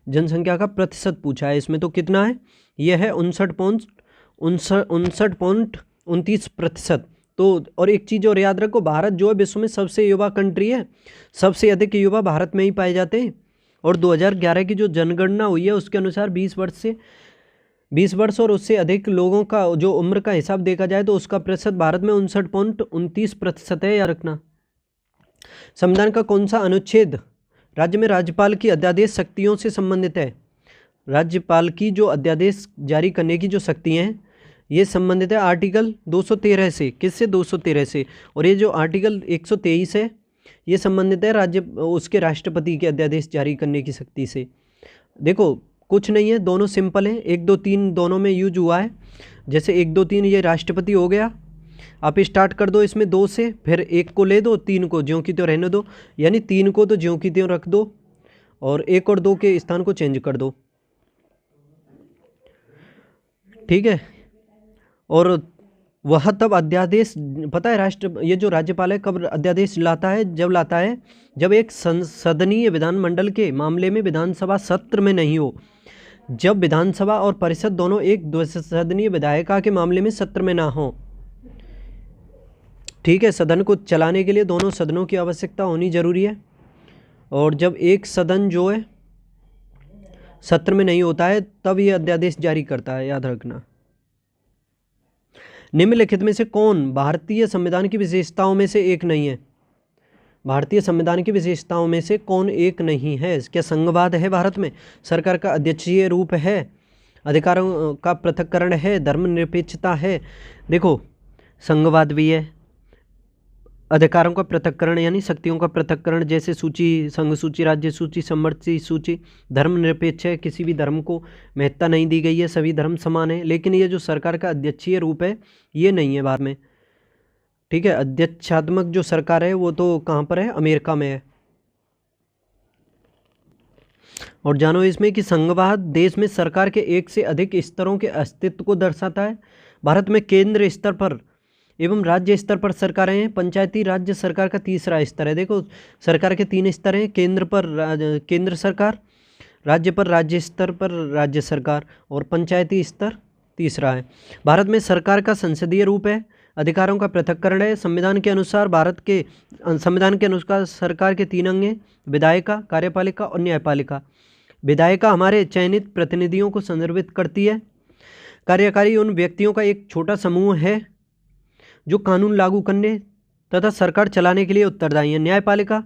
जनसंख्या का प्रतिशत पूछा है इसमें। तो कितना है? यह है 59.29%। तो और एक चीज़ और याद रखो, भारत जो है विश्व में सबसे युवा कंट्री है, सबसे अधिक युवा भारत में ही पाए जाते हैं। और 2011 की जो जनगणना हुई है उसके अनुसार 20 वर्ष और उससे अधिक लोगों का जो उम्र का हिसाब देखा जाए तो उसका प्रतिशत भारत में 59.29% है, याद रखना। संविधान का कौन सा अनुच्छेद राज्य में राज्यपाल की अध्यादेश शक्तियों से संबंधित है? राज्यपाल की जो अध्यादेश जारी करने की जो शक्तियाँ हैं ये संबंधित है आर्टिकल 213 से। किससे? 213 से। और ये जो आर्टिकल 123 है ये संबंधित है उसके राष्ट्रपति के अध्यादेश जारी करने की शक्ति से। देखो कुछ नहीं है, दोनों सिंपल हैं, 1 2 3 दोनों में यूज हुआ है। जैसे 1 2 3 ये राष्ट्रपति हो गया, आप स्टार्ट कर दो इसमें 2 से, फिर 1 को ले दो, 3 को ज्यों की त्यों रहने दो, यानी 3 को तो ज्यों की त्यों रख दो और 1 और 2 के स्थान को चेंज कर दो, ठीक है। और वह तब अध्यादेश, पता है ये जो राज्यपाल है कब अध्यादेश लाता है, जब एक संसदीय विधानमंडल के मामले में विधानसभा सत्र में नहीं हो, जब विधानसभा और परिषद दोनों एक द्विसदनीय विधायिका के मामले में सत्र में ना हो। ठीक है, सदन को चलाने के लिए दोनों सदनों की आवश्यकता होनी जरूरी है, और जब एक सदन जो है सत्र में नहीं होता है तब ये अध्यादेश जारी करता है, याद रखना। निम्नलिखित में से कौन भारतीय संविधान की विशेषताओं में से एक नहीं है? भारतीय संविधान की विशेषताओं में से कौन एक नहीं है? क्या संघवाद है भारत में? सरकार का अध्यक्षीय रूप है? अधिकारों का पृथक्करण है? धर्मनिरपेक्षता है? देखो, संघवाद भी है, अधिकारों का पृथक्करण यानी शक्तियों का पृथक्करण, जैसे सूची, संघ सूची, राज्य सूची, समवर्ती सूची। धर्मनिरपेक्ष है, किसी भी धर्म को महत्ता नहीं दी गई है, सभी धर्म समान है। लेकिन ये जो सरकार का अध्यक्षीय रूप है ये नहीं है भारत में। ठीक है, अध्यक्षात्मक जो सरकार है वो तो कहाँ पर है? अमेरिका में है। और जानो इसमें कि संघवाद देश में सरकार के एक से अधिक स्तरों के अस्तित्व को दर्शाता है। भारत में केंद्र स्तर पर एवं राज्य स्तर पर सरकारें हैं। पंचायती राज्य सरकार का तीसरा स्तर है। देखो, सरकार के 3 स्तर हैं, केंद्र पर केंद्र सरकार, राज्य पर राज्य स्तर पर राज्य सरकार, और पंचायती स्तर तीसरा है। भारत में सरकार का संसदीय रूप है, अधिकारों का पृथक्करण है। संविधान के अनुसार सरकार के 3 अंग हैं, विधायिका, कार्यपालिका और न्यायपालिका। विधायिका हमारे चयनित प्रतिनिधियों को संदर्भित करती है। कार्यकारी उन व्यक्तियों का एक छोटा समूह है जो कानून लागू करने तथा सरकार चलाने के लिए उत्तरदायी है। न्यायपालिका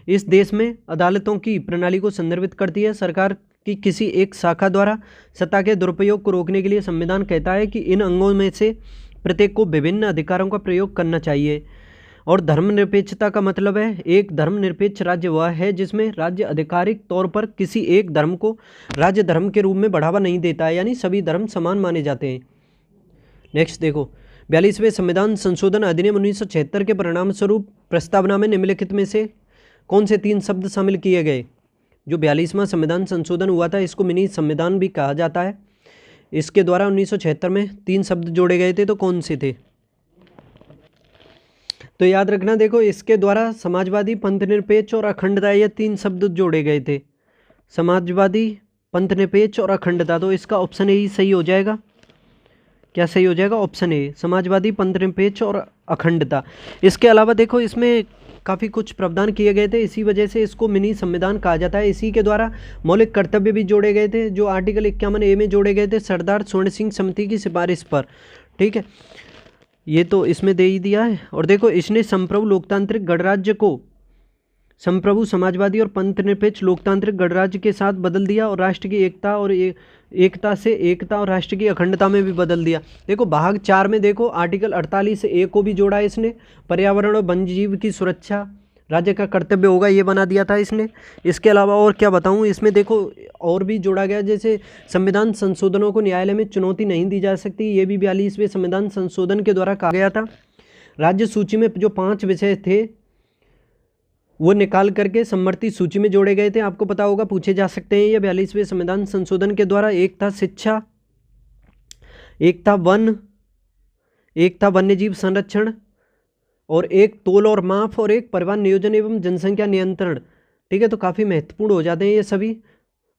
इस देश में अदालतों की प्रणाली को संदर्भित करती है। सरकार की किसी एक शाखा द्वारा सत्ता के दुरुपयोग को रोकने के लिए संविधान कहता है कि इन अंगों में से प्रत्येक को विभिन्न अधिकारों का प्रयोग करना चाहिए। और धर्मनिरपेक्षता का मतलब है, एक धर्मनिरपेक्ष राज्य वह है जिसमें राज्य आधिकारिक तौर पर किसी एक धर्म को राज्य धर्म के रूप में बढ़ावा नहीं देता है, यानी सभी धर्म समान माने जाते हैं। नेक्स्ट देखो, 42वें संविधान संशोधन अधिनियम 1976 के परिणाम स्वरूप प्रस्तावना में निम्नलिखित में से कौन से 3 शब्द शामिल किए गए? जो 42वां संविधान संशोधन हुआ था इसको मिनी संविधान भी कहा जाता है। इसके द्वारा 1976 में 3 शब्द जोड़े गए थे, तो कौन से थे? तो याद रखना, देखो, इसके द्वारा समाजवादी, पंथनिरपेक्ष और अखंडता, ये 3 शब्द जोड़े गए थे। समाजवादी, पंथनिरपेक्ष और अखंडता। तो इसका ऑप्शन ए सही हो जाएगा। क्या सही हो जाएगा? ऑप्शन ए, समाजवादी, पंथनिरपेक्ष और अखंडता। इसके अलावा देखो, इसमें काफ़ी कुछ प्रावधान किए गए थे, इसी वजह से इसको मिनी संविधान कहा जाता है। इसी के द्वारा मौलिक कर्तव्य भी जोड़े गए थे, जो आर्टिकल 51A में जोड़े गए थे सरदार स्वर्ण सिंह समिति की सिफारिश पर। ठीक है, ये तो इसमें दे ही दिया है। और देखो, इसने संप्रभु लोकतांत्रिक गणराज्य को संप्रभु समाजवादी और पंथनिरपेक्ष लोकतांत्रिक गणराज्य के साथ बदल दिया, और राष्ट्र की एकता और राष्ट्र की अखंडता में भी बदल दिया। देखो, भाग 4 में देखो, आर्टिकल 48A को भी जोड़ा है इसने। पर्यावरण और वन्यजीव की सुरक्षा राज्य का कर्तव्य होगा, ये बना दिया था इसने। इसके अलावा और क्या बताऊं, इसमें देखो और भी जोड़ा गया, जैसे संविधान संशोधनों को न्यायालय में चुनौती नहीं दी जा सकती, ये भी 42वें संविधान संशोधन के द्वारा कहा गया था। राज्य सूची में जो 5 विषय थे वो निकाल करके समवर्ती सूची में जोड़े गए थे। आपको पता होगा, पूछे जा सकते हैं ये 42वें संविधान संशोधन के द्वारा। एक था शिक्षा, एक था वन, एक था वन्यजीव संरक्षण, और एक तोल और माप, और एक परिवहन नियोजन एवं जनसंख्या नियंत्रण। ठीक है, तो काफ़ी महत्वपूर्ण हो जाते हैं ये सभी।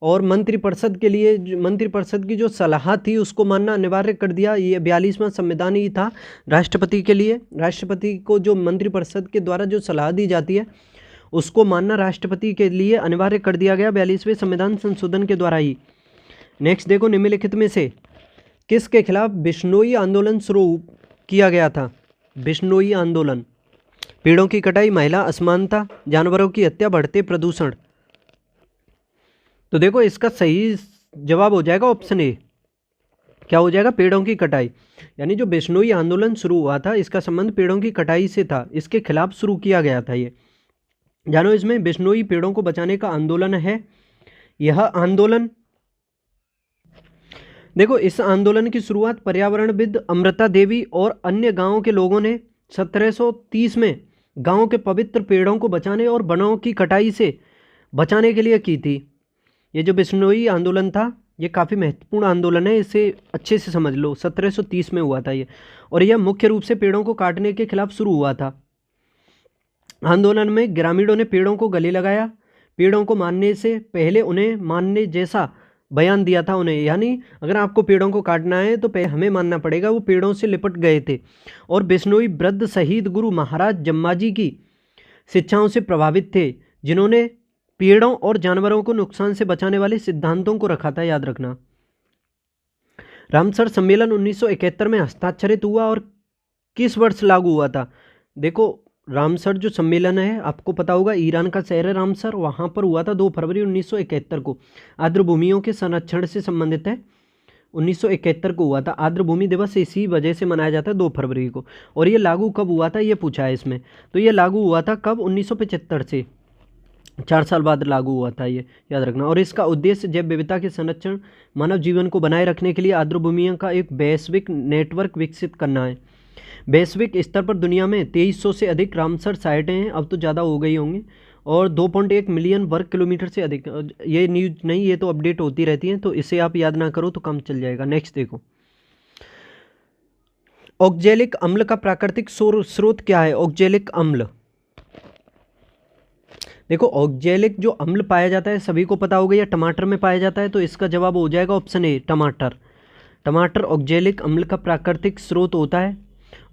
और मंत्रिपरिषद के लिए, मंत्रिपरिषद की जो सलाह थी उसको मानना अनिवार्य कर दिया। ये 42वां संविधान ही था राष्ट्रपति के लिए। राष्ट्रपति को जो मंत्रिपरिषद के द्वारा जो सलाह दी जाती है उसको मानना राष्ट्रपति के लिए अनिवार्य कर दिया गया 42वें संविधान संशोधन के द्वारा ही। नेक्स्ट देखो, निम्नलिखित में से किसके खिलाफ बिश्नोई आंदोलन शुरू किया गया था? बिश्नोई आंदोलन। पेड़ों की कटाई, महिला असमानता, जानवरों की हत्या, बढ़ते प्रदूषण। तो देखो, इसका सही जवाब हो जाएगा ऑप्शन ए। क्या हो जाएगा? पेड़ों की कटाई। यानी जो बिश्नोई आंदोलन शुरू हुआ था इसका संबंध पेड़ों की कटाई से था, इसके खिलाफ शुरू किया गया था ये। जानो, इसमें बिश्नोई पेड़ों को बचाने का आंदोलन है। यह आंदोलन, देखो, इस आंदोलन की शुरुआत पर्यावरणविद अमृता देवी और अन्य गांवों के लोगों ने 1730 में गांव के पवित्र पेड़ों को बचाने और वनों की कटाई से बचाने के लिए की थी। ये जो बिश्नोई आंदोलन था ये काफ़ी महत्वपूर्ण आंदोलन है, इसे अच्छे से समझ लो। 1730 में हुआ था ये, और यह मुख्य रूप से पेड़ों को काटने के खिलाफ शुरू हुआ था। आंदोलन में ग्रामीणों ने पेड़ों को गले लगाया, पेड़ों को मानने से पहले उन्हें मानने जैसा बयान दिया था उन्हें, यानी अगर आपको पेड़ों को काटना है तो पहले हमें मानना पड़ेगा। वो पेड़ों से लिपट गए थे और बिश्नोई वृद्ध शहीद गुरु महाराज जम्माजी की शिक्षाओं से प्रभावित थे, जिन्होंने पेड़ों और जानवरों को नुकसान से बचाने वाले सिद्धांतों को रखा था, याद रखना। रामसर सम्मेलन 1971 में हस्ताक्षरित हुआ और किस वर्ष लागू हुआ था? देखो, रामसर जो सम्मेलन है आपको पता होगा, ईरान का शहर है रामसर, वहाँ पर हुआ था 2 फरवरी 1971 को। आर्द्रभूमियों के संरक्षण से संबंधित है, 1971 को हुआ था। आर्द्रभूमि दिवस इसी वजह से मनाया जाता है 2 फरवरी को। और ये लागू कब हुआ था ये पूछा है इसमें, तो ये लागू हुआ था कब? 1975 से 4 साल बाद लागू हुआ था ये, याद रखना। और इसका उद्देश्य जैव विविधता के संरक्षण, मानव जीवन को बनाए रखने के लिए आर्द्रभूमियों का एक वैश्विक नेटवर्क विकसित करना है। वैश्विक स्तर पर दुनिया में 2300 से अधिक रामसर साइटें हैं, अब तो ज़्यादा हो गई होंगी, और 2.1 मिलियन वर्ग किलोमीटर से अधिक। ये न्यूज नहीं, ये तो अपडेट होती रहती हैं, तो इसे आप याद ना करो तो कम चल जाएगा। नेक्स्ट देखो, ऑक्जेलिक अम्ल का प्राकृतिक स्रोत क्या है? ऑक्जेलिक अम्ल, देखो ऑक्जेलिक जो अम्ल पाया जाता है सभी को पता होगा, या टमाटर में पाया जाता है, तो इसका जवाब हो जाएगा ऑप्शन ए, टमाटर। टमाटर ऑक्जेलिक अम्ल का प्राकृतिक स्रोत होता है।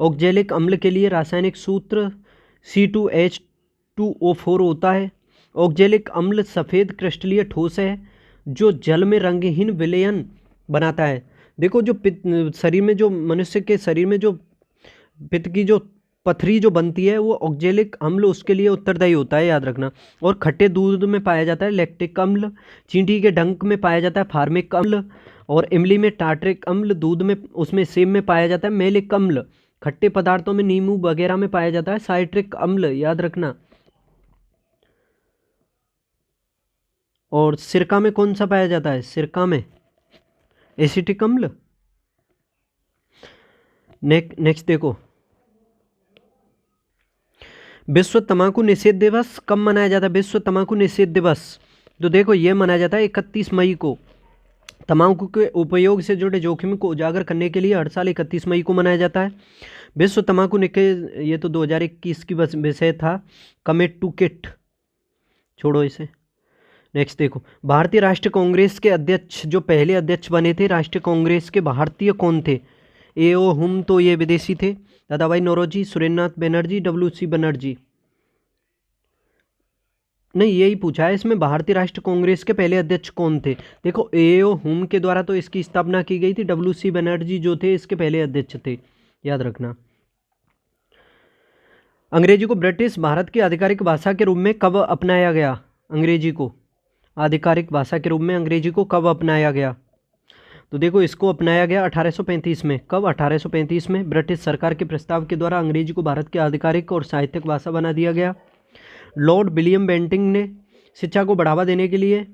ऑक्जेलिक अम्ल के लिए रासायनिक सूत्र C2H2O4 होता है। ऑक्जेलिक अम्ल सफ़ेद क्रिस्टलीय ठोस है जो जल में रंगहीन विलयन बनाता है। देखो, जो शरीर में, जो मनुष्य के शरीर में जो पित्त की जो पथरी जो बनती है, वो ऑक्जेलिक अम्ल उसके लिए उत्तरदायी होता है, याद रखना। और खट्टे दूध में पाया जाता है लैक्टिक अम्ल, चींटी के डंक में पाया जाता है फार्मिक अम्ल, और इमली में टार्ट्रिक अम्ल, दूध में, उसमें सेब में पाया जाता है मेलिक अम्ल, खट्टे पदार्थों में नींबू वगैरह में पाया जाता है साइट्रिक अम्ल, याद रखना। और सिरका में कौन सा पाया जाता है? सिरका में एसिटिक अम्ल। नेक्स्ट देखो, विश्व तंबाकू निषेध दिवस कब मनाया जाता है? विश्व तंबाकू निषेध दिवस, तो देखो ये मनाया जाता है 31 मई को। तंबाकू के उपयोग से जुड़े जोखिम को उजागर करने के लिए हर साल 31 मई को मनाया जाता है विश्व तंबाकू निषेध। ये तो 2021 की विषय था, कमिट टू किट, छोड़ो इसे। नेक्स्ट देखो, भारतीय राष्ट्रीय कांग्रेस के अध्यक्ष, जो पहले अध्यक्ष बने थे राष्ट्रीय कांग्रेस के, भारतीय कौन थे? A.O. हुम तो ये विदेशी थे। दादाभाई नौरोजी, सुरेंद्रनाथ बनर्जी, W.C. बनर्जी। नहीं, यही पूछा है इसमें, भारतीय राष्ट्रीय कांग्रेस के पहले अध्यक्ष कौन थे? देखो, A.O. हुम के द्वारा तो इसकी स्थापना की गई थी, W.C. बनर्जी जो थे इसके पहले अध्यक्ष थे, याद रखना। अंग्रेजी को ब्रिटिश भारत की आधिकारिक भाषा के रूप में कब अपनाया गया? अंग्रेजी को आधिकारिक भाषा के रूप में अंग्रेजी को कब अपनाया गया? तो देखो, इसको अपनाया गया 1835 में। कब? 1835 में ब्रिटिश सरकार के प्रस्ताव के द्वारा अंग्रेजी को भारत की आधिकारिक और साहित्यिक भाषा बना दिया गया। लॉर्ड विलियम बेंटिंग ने शिक्षा को बढ़ावा देने के लिए,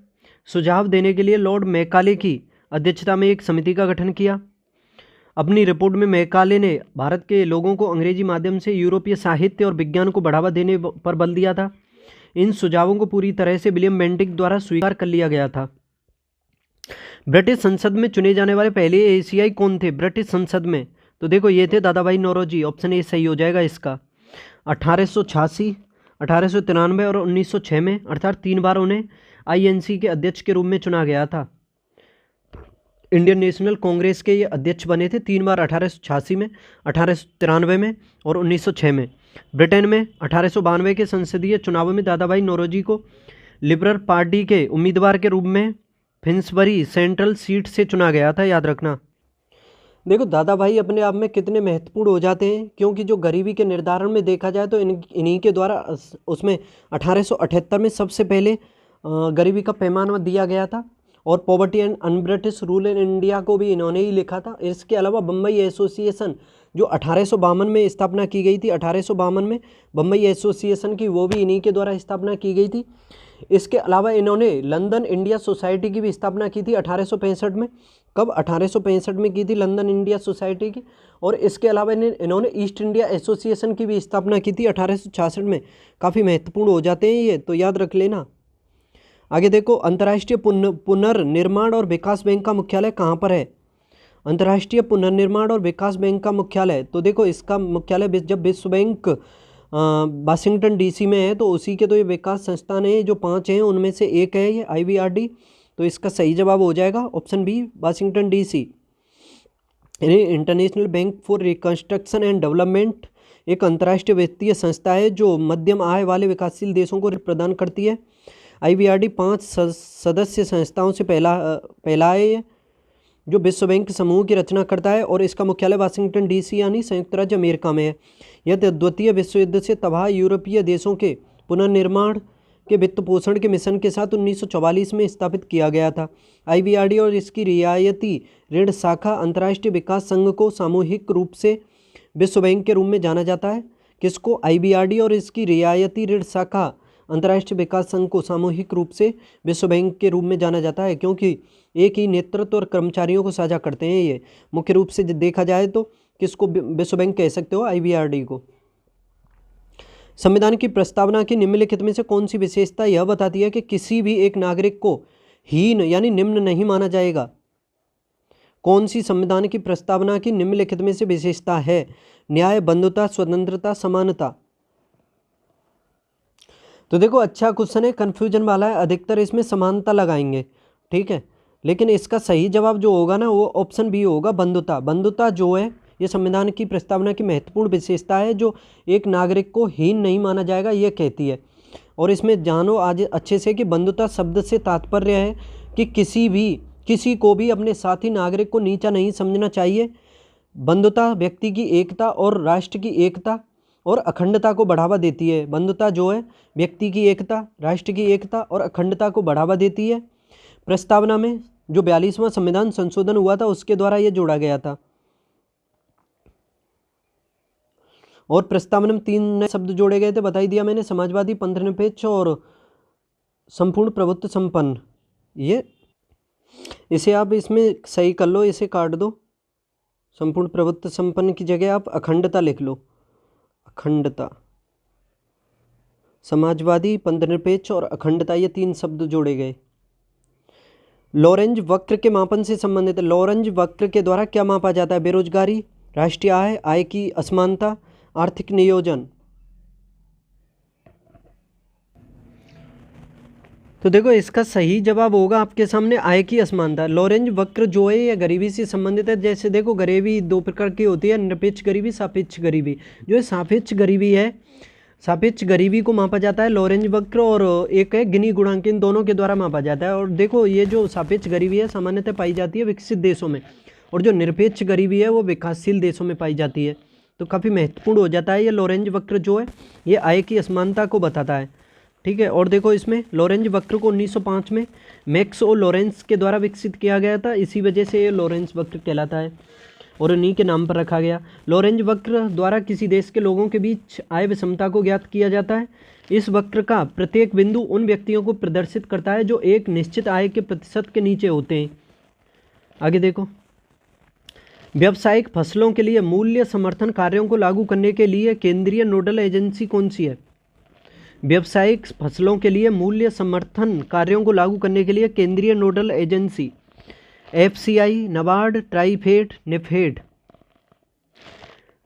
सुझाव देने के लिए लॉर्ड मैकाले की अध्यक्षता में एक समिति का गठन किया। अपनी रिपोर्ट में मैकाले ने भारत के लोगों को अंग्रेजी माध्यम से यूरोपीय साहित्य और विज्ञान को बढ़ावा देने पर बल दिया था। इन सुझावों को पूरी तरह से विलियम बेंटिंग द्वारा स्वीकार कर लिया गया था। ब्रिटिश संसद में चुने जाने वाले पहले एशियाई कौन थे ब्रिटिश संसद में? तो देखो, ये थे दादाभाई नौरोजी, ऑप्शन ए सही हो जाएगा इसका। 1886, 1893 और 1906 में, अर्थात 3 बार उन्हें INC के अध्यक्ष के रूप में चुना गया था। इंडियन नेशनल कांग्रेस के ये अध्यक्ष बने थे 3 बार, 1886 में, 1893 में और 1906 में। ब्रिटेन में 1892 के संसदीय चुनाव में दादाभाई नौरोजी को लिबरल पार्टी के उम्मीदवार के रूप में फिन्सबरी सेंट्रल सीट से चुना गया था, याद रखना। देखो, दादाभाई अपने आप में कितने महत्वपूर्ण हो जाते हैं, क्योंकि जो गरीबी के निर्धारण में देखा जाए तो इन्हीं के द्वारा उसमें 1878 में सबसे पहले गरीबी का पैमाना दिया गया था, और poverty and un-British rule in India को भी इन्होंने ही लिखा था। इसके अलावा बम्बई एसोसिएशन जो 1852 में स्थापना की गई थी, 1852 में बम्बई एसोसिएशन की, वो भी इन्हीं के द्वारा स्थापना की गई थी। इसके अलावा इन्होंने लंदन इंडिया सोसाइटी की भी स्थापना की थी 1865 में। कब? 1865 में की थी लंदन इंडिया सोसाइटी की। और इसके अलावा इन्होंने ईस्ट इंडिया एसोसिएशन की भी स्थापना की थी 1866 में। काफ़ी महत्वपूर्ण हो जाते हैं ये, तो याद रख लेना। आगे देखो, अंतर्राष्ट्रीय पुनर्निर्माण और विकास बैंक का मुख्यालय कहाँ पर है? अंतर्राष्ट्रीय पुनर्निर्माण और विकास बैंक का मुख्यालय, तो देखो इसका मुख्यालय जब विश्व बैंक वाशिंगटन डीसी में है, तो उसी के तो ये विकास संस्थान है जो 5 हैं उनमें से एक है ये IBRD। तो इसका सही जवाब हो जाएगा option B, Washington DC. International Bank for Reconstruction and Development एक अंतर्राष्ट्रीय वित्तीय संस्था है जो मध्यम आय वाले विकासशील देशों को प्रदान करती है। IBRD 5 सदस्य संस्थाओं से पहला है ये, जो विश्व बैंक समूह की रचना करता है, और इसका मुख्यालय वाशिंगटन डीसी यानी संयुक्त राज्य अमेरिका में है। यह द्वितीय विश्व युद्ध से तबाह यूरोपीय देशों के पुनर्निर्माण के वित्त पोषण के मिशन के साथ 1944 में स्थापित किया गया था। IBRD और इसकी रियायती ऋण शाखा अंतर्राष्ट्रीय विकास संघ को सामूहिक रूप से विश्व बैंक के रूप में जाना जाता है। किसको? IBRD और इसकी रियायती ऋण शाखा अंतर्राष्ट्रीय विकास संघ को सामूहिक रूप से विश्व बैंक के रूप में जाना जाता है, क्योंकि एक ही नेतृत्व और कर्मचारियों को साझा करते हैं। ये मुख्य रूप से देखा जाए तो किसको विश्व बैंक कह सकते हो? IBRD को। संविधान की प्रस्तावना की निम्नलिखित में से कौन सी विशेषता यह बताती है कि किसी भी एक नागरिक को हीन यानी निम्न नहीं माना जाएगा? कौन सी संविधान की प्रस्तावना की निम्नलिखित में से विशेषता है? न्याय, बंधुता, स्वतंत्रता, समानता। तो देखो अच्छा क्वेश्चन है, कन्फ्यूजन वाला है, अधिकतर इसमें समानता लगाएंगे, ठीक है, लेकिन इसका सही जवाब जो होगा ना वो ऑप्शन बी होगा, बंधुता। बंधुता जो है ये संविधान की प्रस्तावना की महत्वपूर्ण विशेषता है जो एक नागरिक को हीन नहीं माना जाएगा ये कहती है। और इसमें जानो आज अच्छे से कि बंधुता शब्द से तात्पर्य है कि किसी को भी अपने साथी नागरिक को नीचा नहीं समझना चाहिए। बंधुता व्यक्ति की एकता और राष्ट्र की एकता और अखंडता को बढ़ावा देती है। बंधुता जो है व्यक्ति की एकता, राष्ट्र की एकता और अखंडता को बढ़ावा देती है। प्रस्तावना में जो 42वां संविधान संशोधन हुआ था उसके द्वारा यह जोड़ा गया था। और प्रस्तावना में 3 नए शब्द जोड़े गए थे, बता ही दिया मैंने, समाजवादी, पंथनिरपेक्ष और संपूर्ण प्रभुत्व संपन्न। ये इसे आप इसमें सही कर लो, इसे काट दो, संपूर्ण प्रभुत्व संपन्न की जगह आप अखंडता लिख लो, अखंडता। समाजवादी, पंथनिरपेक्ष और अखंडता ये 3 शब्द जोड़े गए। लॉरेंज वक्र के मापन से संबंधित है। लॉरेंज वक्र के द्वारा क्या मापा जाता है? बेरोजगारी, राष्ट्रीय आय, आय की असमानता, आर्थिक नियोजन। तो देखो इसका सही जवाब होगा आपके सामने आय की असमानता। लॉरेंज वक्र जो है यह गरीबी से संबंधित है। जैसे देखो गरीबी 2 प्रकार की होती है, निरपेक्ष गरीबी, सापेक्ष गरीबी। जो है सापेक्ष गरीबी है, सापेक्ष गरीबी को मापा जाता है लॉरेंज वक्र, और एक है गिनी गुणांक, इन दोनों के द्वारा मापा जाता है। और देखो ये जो सापेक्ष गरीबी है सामान्यतः पाई जाती है विकसित देशों में, और जो निरपेक्ष गरीबी है वो विकासशील देशों में पाई जाती है। तो काफ़ी महत्वपूर्ण हो जाता है ये लॉरेंज वक्र जो है, ये आय की असमानता को बताता है, ठीक है। और देखो इसमें लॉरेंज वक्र को 1905 में मैक्स ओ लॉरेंस के द्वारा विकसित किया गया था, इसी वजह से ये लॉरेंज वक्र कहलाता है और उन्हीं के नाम पर रखा गया। लॉरेंज वक्र द्वारा किसी देश के लोगों के बीच आय विषमता को ज्ञात किया जाता है। इस वक्र का प्रत्येक बिंदु उन व्यक्तियों को प्रदर्शित करता है जो एक निश्चित आय के प्रतिशत के नीचे होते हैं। आगे देखो, व्यावसायिक फसलों के लिए मूल्य समर्थन कार्यों को लागू करने के लिए केंद्रीय नोडल एजेंसी कौन सी है? व्यावसायिक फसलों के लिए मूल्य समर्थन कार्यों को लागू करने के लिए केंद्रीय nodal agency FCI, NABARD, TRIFED, NAFED.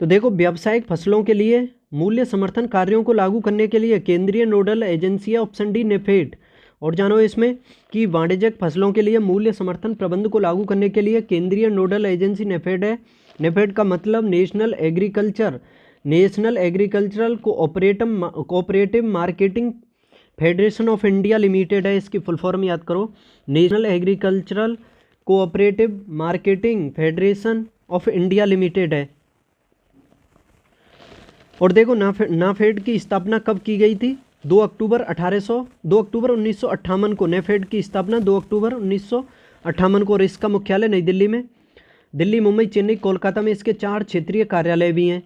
तो देखो व्यावसायिक फसलों के लिए मूल्य समर्थन कार्यों को लागू करने के लिए केंद्रीय नोडल एजेंसी है ऑप्शन डी, नेफेड। और जानो इसमें कि वाणिज्यिक फसलों के लिए मूल्य समर्थन प्रबंध को लागू करने के लिए केंद्रीय नोडल एजेंसी नेफेड है। नेफेड का मतलब national agricultural cooperative marketing federation of India limited है। इसकी फुल फॉर्म याद करो, national agricultural cooperative marketing federation of India limited है। और देखो नाफेड की स्थापना कब की गई थी? 2 अक्टूबर 1958 को नेफेड की स्थापना 2 अक्टूबर 1958 को। और इसका मुख्यालय नई दिल्ली में, दिल्ली, मुंबई, चेन्नई, कोलकाता में इसके 4 क्षेत्रीय कार्यालय भी हैं।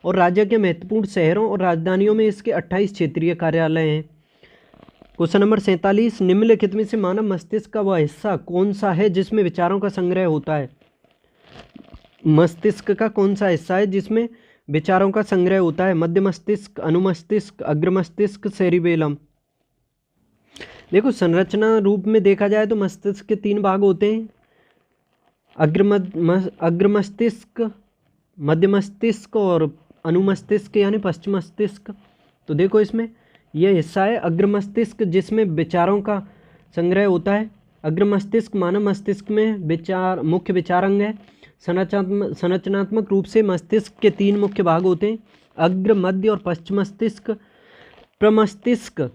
और राज्य के महत्वपूर्ण शहरों और राजधानियों में इसके 28 क्षेत्रीय कार्यालय हैं। क्वेश्चन नंबर 47, निम्नलिखित में से मानव मस्तिष्क का वह हिस्सा कौन सा है जिसमें विचारों का संग्रह होता है? मस्तिष्क का कौन सा हिस्सा है जिसमें विचारों का संग्रह होता है? मध्य मस्तिष्क, अनुमस्तिष्क, अग्र मस्तिष्क, सेरिबेलम। देखो संरचना रूप में देखा जाए तो मस्तिष्क के 3 भाग होते हैं, अग्र मस्तिष्क, मध्य मस्तिष्क और अनुमस्तिष्क यानी पश्चिम मस्तिष्क। तो देखो इसमें यह हिस्सा है अग्र मस्तिष्क, जिसमें विचारों का संग्रह होता है। अग्र मस्तिष्क मानव मस्तिष्क में मुख्य विचारांग है। संरचनात्मक रूप से मस्तिष्क के 3 मुख्य भाग होते हैं, अग्र, मध्य और पश्चिम मस्तिष्क। प्रमस्तिष्क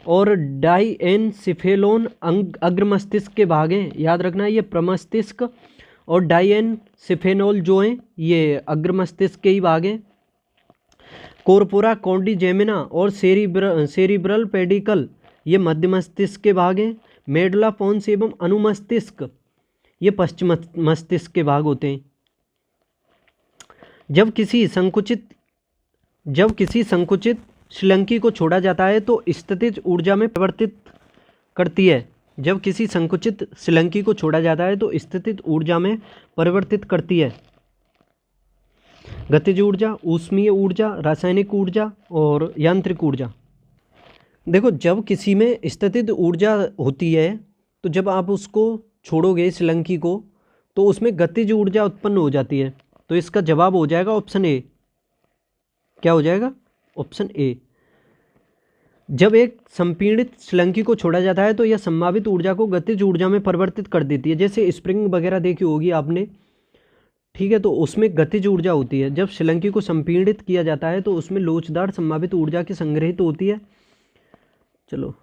और डाइएनसिफेलोन अग्र मस्तिष्क के भाग हैं, याद रखना। ये प्रमस्तिष्क और डाइएनसिफेनोल जो हैं ये अग्र मस्तिष्क के ही भाग हैं। कोर्पोरा कॉर्डिजेमिना और सेरिब्रल पेडिकल ये मध्य मस्तिष्क के भाग हैं। मेडुला पोन्स एवं अनुमस्तिष्क ये पश्चिम मस्तिष्क के भाग होते हैं। जब किसी संकुचित श्रीलंकी को छोड़ा जाता है तो स्थितिज ऊर्जा में परिवर्तित करती है। जब किसी संकुचित श्रीलंकी को छोड़ा जाता है तो स्थितिज ऊर्जा में परिवर्तित करती है। गतिज ऊर्जा, ऊष्मीय ऊर्जा, रासायनिक ऊर्जा और यांत्रिक ऊर्जा। देखो जब किसी में स्थितिज ऊर्जा होती है तो जब आप उसको छोड़ोगे श्रीलंकी को तो उसमें गतिज ऊर्जा उत्पन्न हो जाती है। तो इसका जवाब हो जाएगा ऑप्शन ए। क्या हो जाएगा? Option A. जब एक संपीड़ित श्रीलंकी को छोड़ा जाता है तो यह संभावित ऊर्जा को गतिज ऊर्जा में परिवर्तित कर देती है। जैसे स्प्रिंग वगैरह देखी होगी आपने, ठीक है, तो उसमें गतिज ऊर्जा होती है। जब श्रीलंकी को संपीड़ित किया जाता है तो उसमें लोचदार संभावित ऊर्जा की संग्रहित होती है। चलो,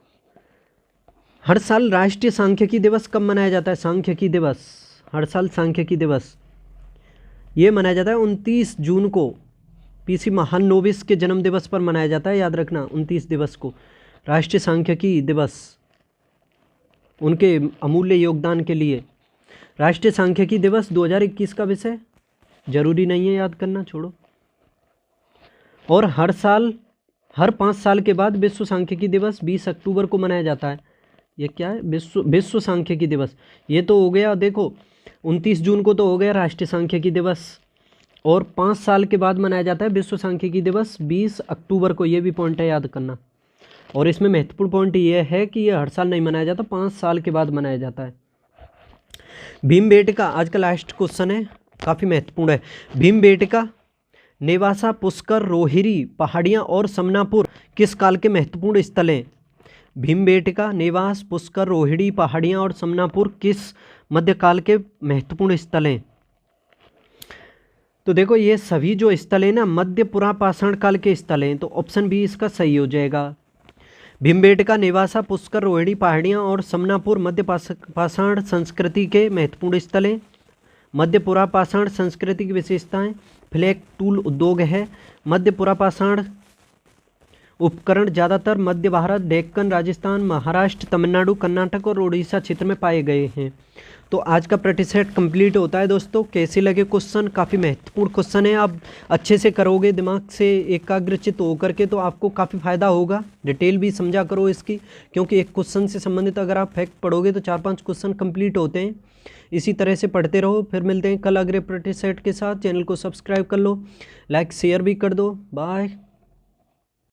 हर साल राष्ट्रीय सांख्यिकी दिवस कब मनाया जाता है? सांख्यिकी दिवस, हर साल सांख्यिकी दिवस ये मनाया जाता है 29 जून को। पीसी महालनोबिस के जन्म दिवस पर मनाया जाता है, याद रखना 29 दिवस को राष्ट्रीय सांख्यिकी दिवस, उनके अमूल्य योगदान के लिए। राष्ट्रीय सांख्यिकी दिवस 2021 का विषय, जरूरी नहीं है याद करना, छोड़ो। और हर 5 साल के बाद विश्व सांख्यिकी दिवस 20 अक्टूबर को मनाया जाता है। ये क्या है? विश्व सांख्यिकी दिवस। ये तो हो गया, देखो 29 जून को तो हो गया राष्ट्रीय सांख्यिकी दिवस, और 5 साल के बाद मनाया जाता है विश्व सांख्यिकी दिवस 20 अक्टूबर को। ये भी पॉइंट है, याद करना। और इसमें महत्वपूर्ण पॉइंट ये है कि ये हर साल नहीं मनाया जाता, 5 साल के बाद मनाया जाता है। भीमबेटका आज का लास्ट क्वेश्चन है, काफ़ी महत्वपूर्ण है। भीमबेटका, नेवासा, पुष्कर, रोहिरी पहाड़ियाँ और समनापुर किस काल के महत्वपूर्ण स्थल हैं? भीमबेटका, नेवास, पुष्कर, रोहिणी पहाड़ियाँ और समनापुर किस मध्यकाल के महत्वपूर्ण स्थल हैं? तो देखो ये सभी जो स्थल हैं ना मध्य पुरापाषाण काल के स्थल हैं, तो ऑप्शन बी इसका सही हो जाएगा। भीमबेटका, नेवासा, पुष्कर, रोहिणी पहाड़ियाँ और समनापुर मध्य पाषाण संस्कृति के महत्वपूर्ण स्थल हैं। मध्य पुरापाषाण संस्कृति की विशेषताएं, फ्लैग टूल उद्योग है। मध्य पुरापाषाण उपकरण ज़्यादातर मध्य भारत, डेक्कन, राजस्थान, महाराष्ट्र, तमिलनाडु, कर्नाटक और उड़ीसा क्षेत्र में पाए गए हैं। तो आज का प्रैक्टिस सेट कंप्लीट होता है दोस्तों। कैसे लगे क्वेश्चन? काफ़ी महत्वपूर्ण क्वेश्चन है, आप अच्छे से करोगे दिमाग से एकाग्रचित होकर के तो आपको काफ़ी फायदा होगा। डिटेल भी समझा करो इसकी, क्योंकि एक क्वेश्चन से संबंधित अगर आप फैक्ट पढ़ोगे तो 4-5 क्वेश्चन कंप्लीट होते हैं। इसी तरह से पढ़ते रहो। फिर मिलते हैं कल अगले प्रैक्टिस सेट के साथ। चैनल को सब्सक्राइब कर लो, लाइक शेयर भी कर दो। बाय।